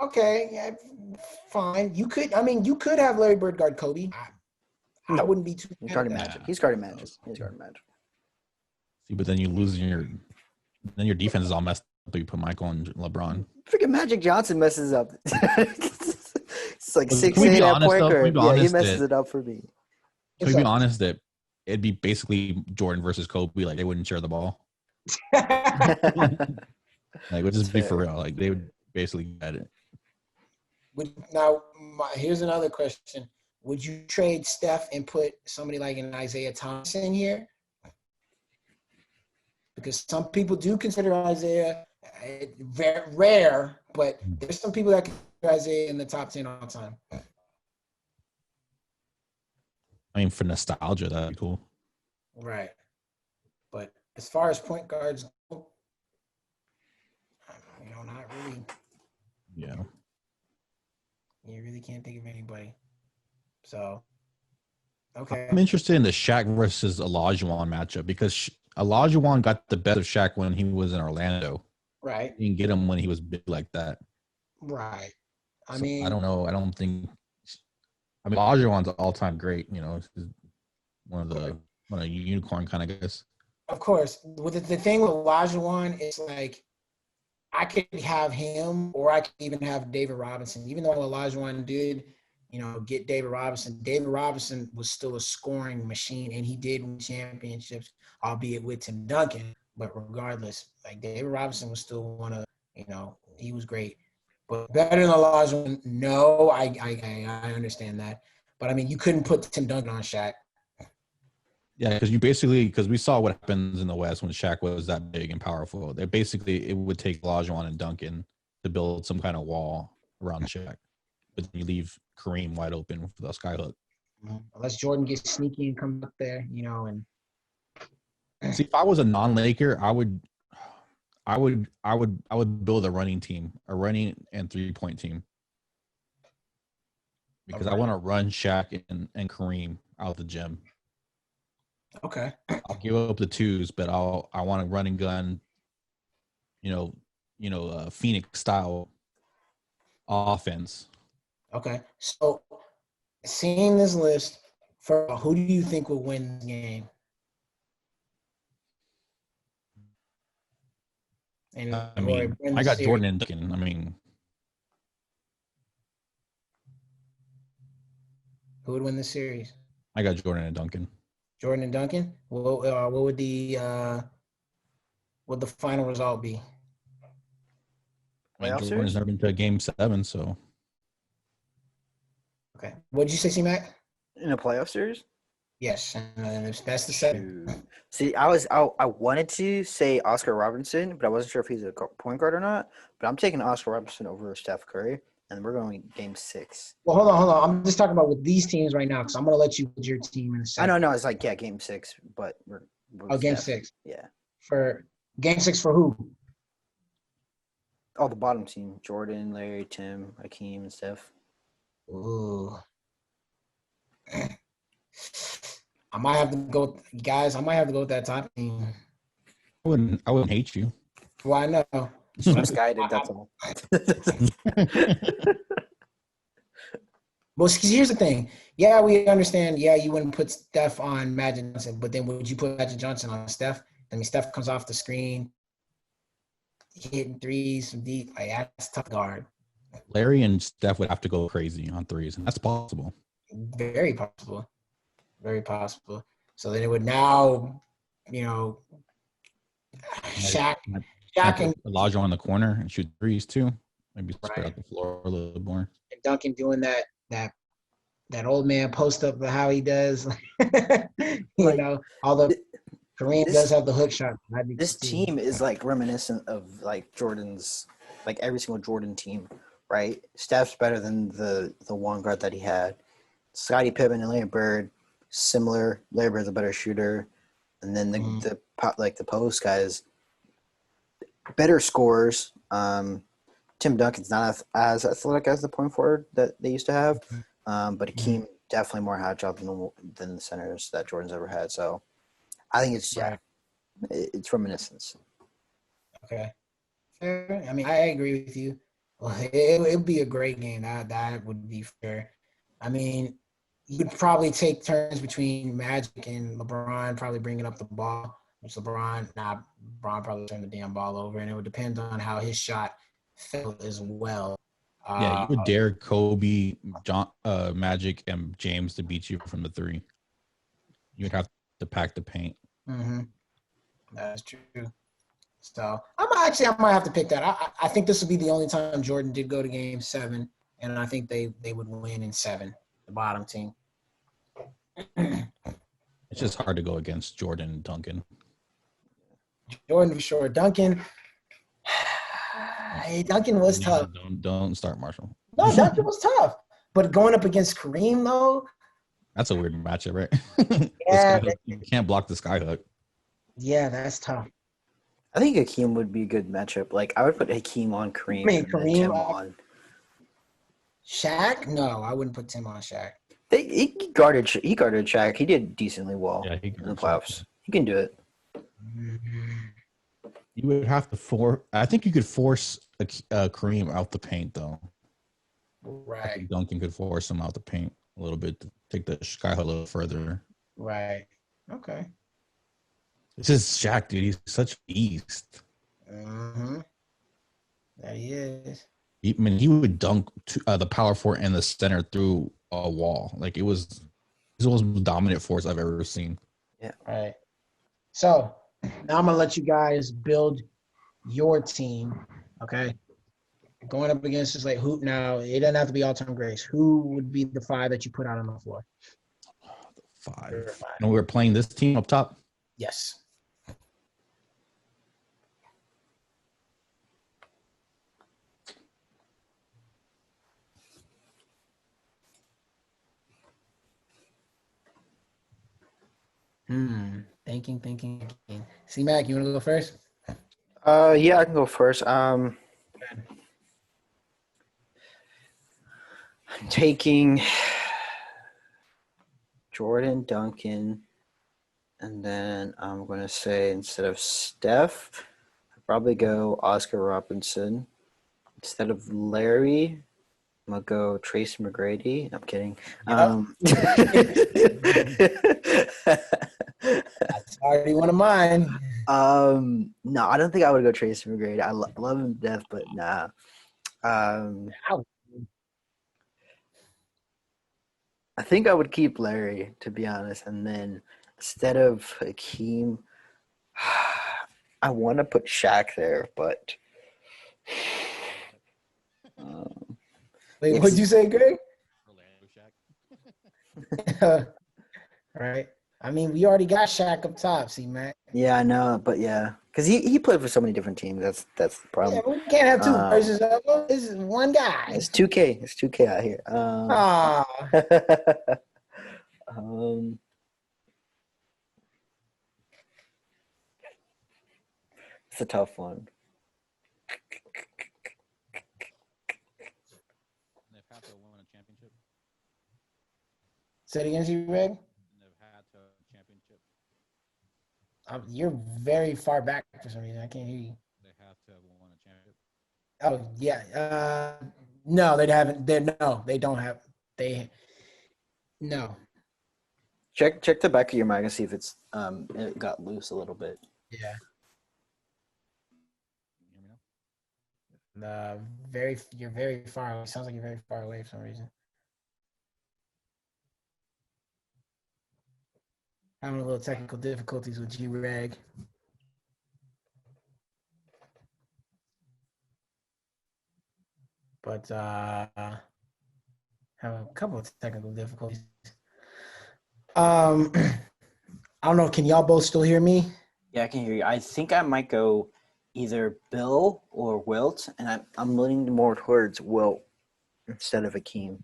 Okay, yeah, fine. You could have Larry Bird guard Kobe. I No. wouldn't be too. he's mad guarding at that. Magic. He's guarding Magic. He's guarding Magic. See, but then you lose your defense is all messed up. You put Michael and LeBron. Freaking Magic Johnson messes up. It's like Can 6 we be 8 at honest, point though? Can we guard. be Yeah, he honest messes that- it up for me. Can we be honest that it'd be basically Jordan versus Kobe? Like they wouldn't share the ball. Like it would just be for real. Like they would basically get it. Now, here's another question: would you trade Steph and put somebody like an Isaiah Thomas in here? Because some people do consider Isaiah very rare, but there's some people that consider Isaiah in the top 10 all the time. I mean, for nostalgia, that'd be cool. Right. But as far as point guards go, not really. Yeah. You really can't think of anybody. So, okay. I'm interested in the Shaq versus Olajuwon matchup because Olajuwon got the best of Shaq when he was in Orlando. Right. You can get him when he was big like that. Right. I So, mean, I don't know. I don't think. I mean, Olajuwon's all-time great. You know, he's one of the unicorn kind of guys. of course, with the thing with Olajuwon, it's like I could have him, or I could even have David Robinson. Even though Olajuwon did, get David Robinson was still a scoring machine, and he did win championships, albeit with Tim Duncan. But regardless, like David Robinson was still one of, he was great. But better than Olajuwon, no, I understand that. But I mean, you couldn't put Tim Duncan on Shaq. Yeah, because we saw what happens in the West when Shaq was that big and powerful. It would take Olajuwon and Duncan to build some kind of wall around Shaq. But then you leave Kareem wide open for the skyhook. Unless Jordan gets sneaky and comes up there, and See, if I was a non-Laker, I would build a running team, a running and 3-point team. Because I want to run Shaq and Kareem out the gym. okay. I'll give up the twos, but I want to run and gun, Phoenix style offense. Okay. So seeing this list, who do you think will win the game? And I mean, I got Jordan and Duncan. I mean, who would win the series? I got Jordan and Duncan. Jordan and Duncan. What would the would the final result be? I mean, Playoff Jordan's series? never been to a game 7, so Okay. What did you say, C-Mac? In a playoff series? Yes, and it's best of 7. Shoot. See, I wanted to say Oscar Robertson, but I wasn't sure if he's a point guard or not. But I'm taking Oscar Robertson over Steph Curry, and we're going game 6. Well, hold on. I'm just talking about with these teams right now because I'm going to let you with your team in a I second. know, it's like game 6, but we're Game Steph. 6. Yeah. For game 6 for who? Oh, the bottom team: Jordan, Larry, Tim, Hakeem, and Steph. Ooh. I might have to go, guys. I might have to go with that top team. I wouldn't hate you. Well, I know. Just misguided. That's all. Well, here's the thing. Yeah, we understand. Yeah, you wouldn't put Steph on Magic Johnson, but then would you put Magic Johnson on Steph? I mean, Steph comes off the screen, hitting threes from deep. Like, that's tough guard. Larry and Steph would have to go crazy on threes, and that's possible. Very possible. Very possible. So then it would now, Shaq Put and Elijah on the corner and shoot threes too. Maybe spread Right. out the floor a little bit more. Duncan doing that old man post up, how he does. Although Kareem does have the hook shot. This team is like reminiscent of like Jordan's, like every single Jordan team, right? Steph's better than the one guard that he had. Scottie Pippen and Larry Bird, similar. Larry Bird's a better shooter, and then the post guys, better scorers. Tim Duncan's not as athletic as the point forward that they used to have, but Hakeem definitely more hot job than the centers that Jordan's ever had. So I think it's it's reminiscence. Okay. Fair. I mean, I agree with you. Well, it would be a great game. That would be fair. I mean, you could probably take turns between Magic and LeBron, probably bringing up the ball. Which LeBron probably turned the damn ball over, and it would depend on how his shot felt as well. Yeah, you would dare Kobe, Magic, and James to beat you from the 3. You would have to pack the paint. Mm-hmm. That's true. So I might have to pick that. I think this will be the only time Jordan did go to game 7, and I think they would win in 7, the bottom team. It's just hard to go against Jordan and Duncan. Jordan for sure. Duncan was tough. Don't start, Marshall. No, Duncan was tough. But going up against Kareem, though. That's a weird matchup, right? Yeah. You can't block the skyhook. Yeah, that's tough. I think Hakeem would be a good matchup. Like I would put Hakeem on Kareem. I mean, and then Kareem Tim on Shaq? No, I wouldn't put Tim on Shaq. He guarded Shaq. He did decently well in the playoffs. He can do it. You would have to I think you could force Kareem out the paint, though. Right. Duncan could force him out the paint a little bit to take the skyhook a little further. Right. Okay. This is Shaq, dude. He's such a beast. Mm-hmm. There he is. He would dunk the power forward and the center through a wall. Like he's the most dominant force I've ever seen. Yeah. Right. So now I'm gonna let you guys build your team. Okay. Going up against just like who now? It doesn't have to be all-time greats. Who would be the 5 that you put out on the floor? The 5. And we're playing this team up top. Yes. Thinking. C-Mac, you want to go first? Yeah, I can go first. I'm taking Jordan, Duncan, and then I'm going to say instead of Steph, I'd probably go Oscar Robinson. Instead of Larry, I'm going to go Tracy McGrady. I'm kidding. That's already one of mine. No, I don't think I would go Tracy McGrady. I love him to death, but nah. I think I would keep Larry, to be honest, and then instead of Hakeem, I want to put Shaq there, but Wait, It's- what'd you say, Greg? Orlando Shack. Right. I mean, we already got Shaq up top, see, Mac. yeah, I know, but yeah, because he played for so many different teams. That's the Yeah, problem. but we can't have two Um, versions of them. This is one guy. It's 2K. It's 2K out here. Ah, Um, it's a tough one. They've had to win a championship. say it again, you, Greg. They've had to championship. You're very far back for some reason. I can't hear you. They have to have won a championship. Oh yeah. No, they haven't. They don't have. They no. Check the back of your mic and see if it got loose a little bit. Yeah. You hear me now? You're very far away. Sounds like you're very far away for some reason. Having a little technical difficulties with G-Reg. But have a couple of technical difficulties. I don't know. Can y'all both still hear me? Yeah, I can hear you. I think I might go either Bill or Wilt, and I'm leaning more towards Wilt instead of Akeem.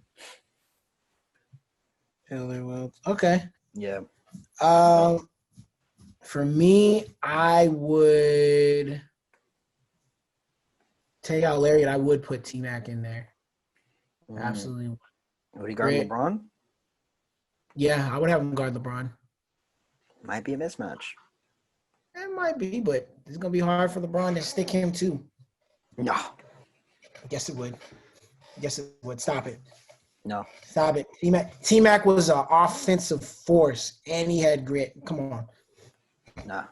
Okay. Yeah. For me, I would take out Larry and I would put T-Mac in there. Absolutely. Would he guard Great. LeBron? Yeah, I would have him guard LeBron. Might be a mismatch. It might be, but it's gonna be hard for LeBron to stick him too. No. Yes, it would. Yes, it would. Stop it. No. Stop it. T-Mac was an offensive force, and he had grit. Come on. Nah.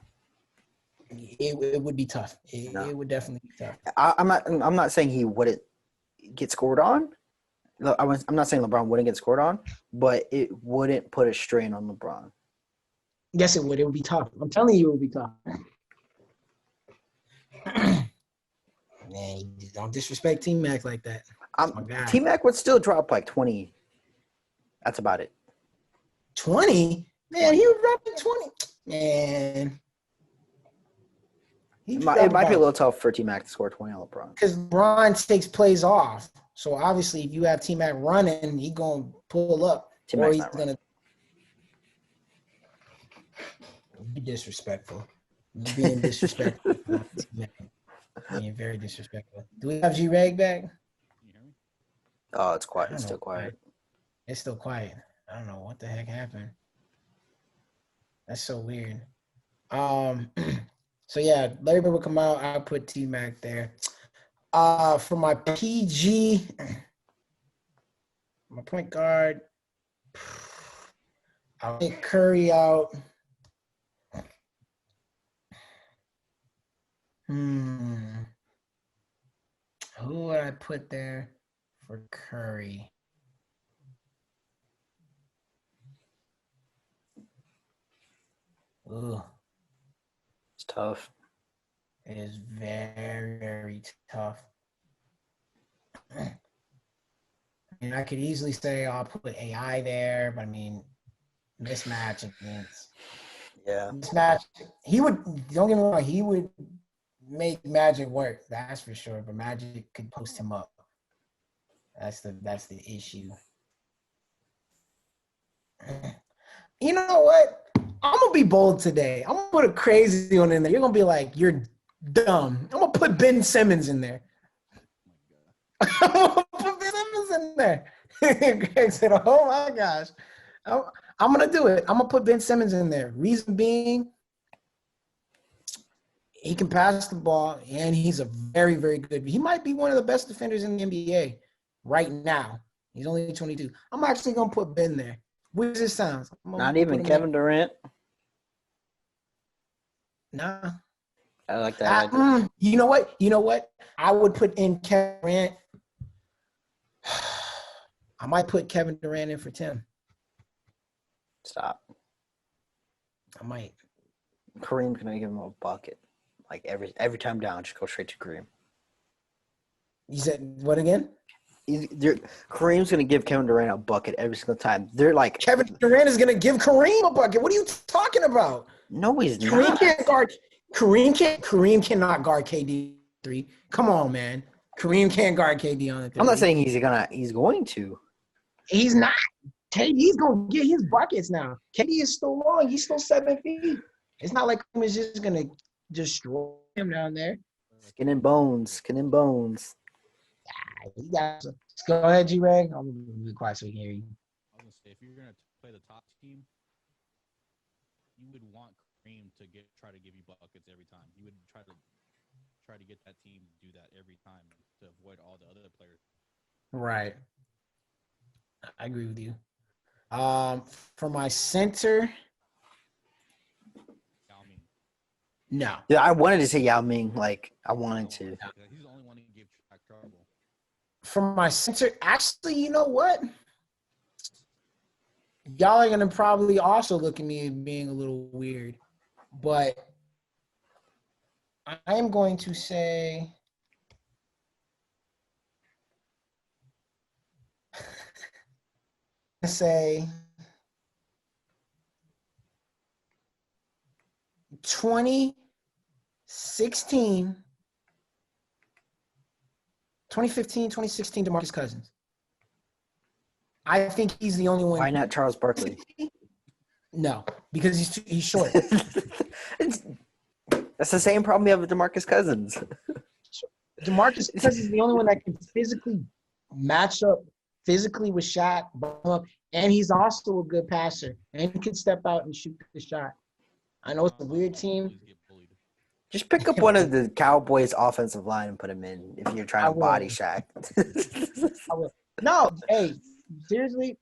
It would be tough. No. It would definitely be tough. I'm not saying he wouldn't get scored on. I'm not saying LeBron wouldn't get scored on, but it wouldn't put a strain on LeBron. Yes, it would. It would be tough. I'm telling you, it would be tough. Man, you don't disrespect T-Mac like that. That's my guy. T-Mac would still drop like 20. That's about it. 20? Man, he was dropping 20. Man. It might be a little tough for T-Mac to score 20 on LeBron. Because LeBron takes plays off. So obviously, if you have T-Mac running, he's going to pull up. T-Mac's or he's not going to be disrespectful. You're being disrespectful. Being very disrespectful. Do we have G-Reg back? Can you hear me? Oh, it's quiet. It's still quiet. It's still quiet. I don't know what the heck happened. That's so weird. So yeah, Larry Bird will come out. I'll put T-Mac there. For my PG, my point guard, I'll take Curry out. Who would I put there for Curry? Ooh. It's tough. It is very, very tough. I mean, I could easily say I'll put AI there, but I mean, mismatch against. Yeah. Mismatch. He would, don't get me wrong, he would make Magic work, that's for sure, but Magic could post him up. That's the issue. You know what? I'm gonna be bold today. I'm gonna put a crazy one in there. You're gonna be like, you're dumb. I'm gonna put Ben Simmons in there. I'm gonna put Ben Simmons in there. Greg said, "Oh my gosh, I'm gonna do it. I'm gonna put Ben Simmons in there. Reason being, he can pass the ball, and he's a very, very good. He might be one of the best defenders in the NBA right now. He's only 22. I'm actually gonna put Ben there. What does this sound? Not even Kevin Durant. Nah. I like that idea. You know what? I would put in Kevin Durant. I might put Kevin Durant in for Tim. Stop. I might. Kareem's gonna give him a bucket. Like every time down, just go straight to Kareem. You said what again? Kareem's gonna give Kevin Durant a bucket every single time. They're like Kevin Durant is gonna give Kareem a bucket. What are you talking about? no, he's Kareem not. can't guard. Kareem cannot guard KD 3. Come on, man. Kareem can't guard KD on the 3. I'm not saying he's going to. He's not. KD's gonna get his buckets now. KD is still long. He's still 7 feet. It's not like he's just gonna destroy him down there. Skin and bones. He got some. Go ahead, G-Reg. I'm gonna be quiet so we can hear you. I was gonna say if you're gonna play the top team, you would want Kareem to try to give you buckets every time. You would try to get that team to do that every time to avoid all the other players. Right. I agree with you. For my center, no. Yeah, I wanted to say Yao Ming. Like I wanted to. He's the only one who gave track trouble. For my center, actually, you know what? Y'all are gonna probably also look at me as being a little weird, but I am going to say say 2015, 2016 DeMarcus Cousins. I think he's the only one. Why not Charles Barkley? No, because he's short. That's the same problem you have with DeMarcus Cousins. DeMarcus Cousins is the only one that can physically match up physically with Shaq, and he's also a good passer and he can step out and shoot the shot. I know it's a weird team. Just pick up one of the Cowboys' offensive line and put him in if you're trying to body Shaq. I will. No, hey, seriously,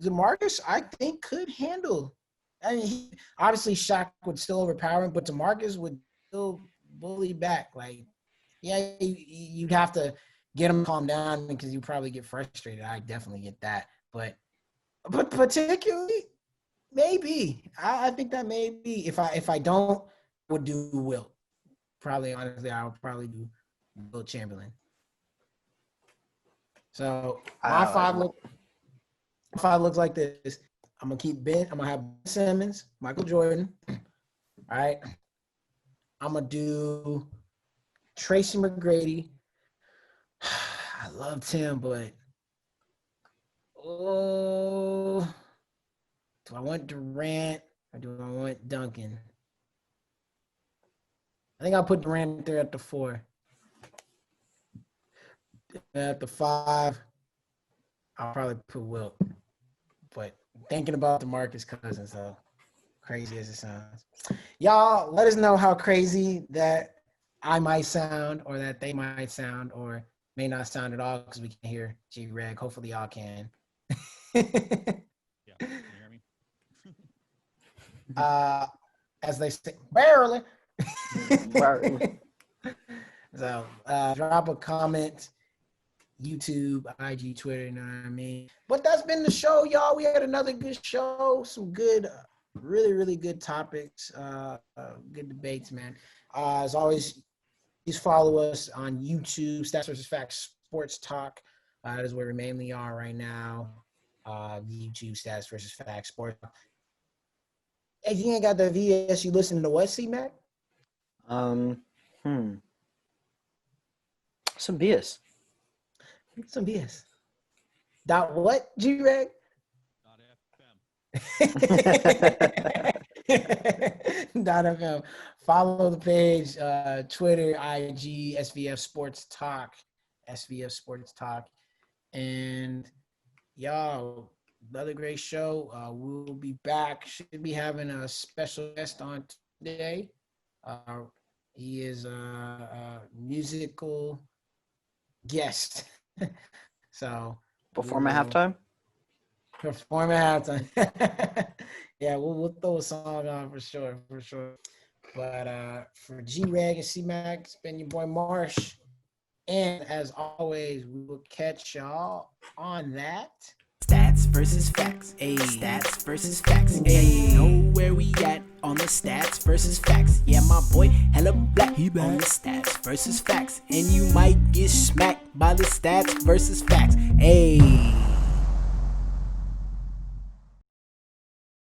DeMarcus, I think, could handle. I mean, obviously Shaq would still overpower him, but DeMarcus would still bully back. Like, yeah, you'd have to get him calm down because you probably get frustrated. I definitely get that. But particularly, maybe. I think that maybe if I don't, I would do Wilt. Probably, honestly, I would probably do Wilt Chamberlain. So my five looks like this. I'm gonna keep Ben. I'm gonna have Ben Simmons, Michael Jordan. All right. I'm gonna do Tracy McGrady. I love Tim, but do I want Durant or do I want Duncan? I think I'll put Durant there at the 4. At the 5, I'll probably put Wilt. But thinking about DeMarcus Cousins, though, crazy as it sounds. Y'all, let us know how crazy that I might sound or that they might sound or may not sound at all because we can hear G-Reg. Hopefully y'all can. Yeah, can you hear me? As they say, barely. Barely. So drop a comment, YouTube, IG, Twitter, you know what I mean? But that's been the show, y'all. We had another good show, some good, really, really good topics, good debates, man. As always, please follow us on YouTube, Stats vs. Facts Sports Talk. That is where we mainly are right now. YouTube, Stats vs. Facts Sports Talk. If you ain't got the VS, you listening to what, C-Mac? Some BS. Some BS. Dot what, G-Reg? .fm. Follow the page, Twitter, IG, SVF Sports Talk, and y'all, another great show. We'll be back. Should be having a special guest on today. He is a musical guest. So Perform at halftime? Perform at halftime. Yeah, we'll throw a song on for sure. But for G-Reg and C-Mac, it's been your boy Marsh. And as always, we will catch y'all on that. Stats versus facts. Stats versus facts. Know where we at on the stats versus facts. Yeah, my boy hella black, he on the stats versus facts. And you might get smacked by the stats versus facts. Ayy.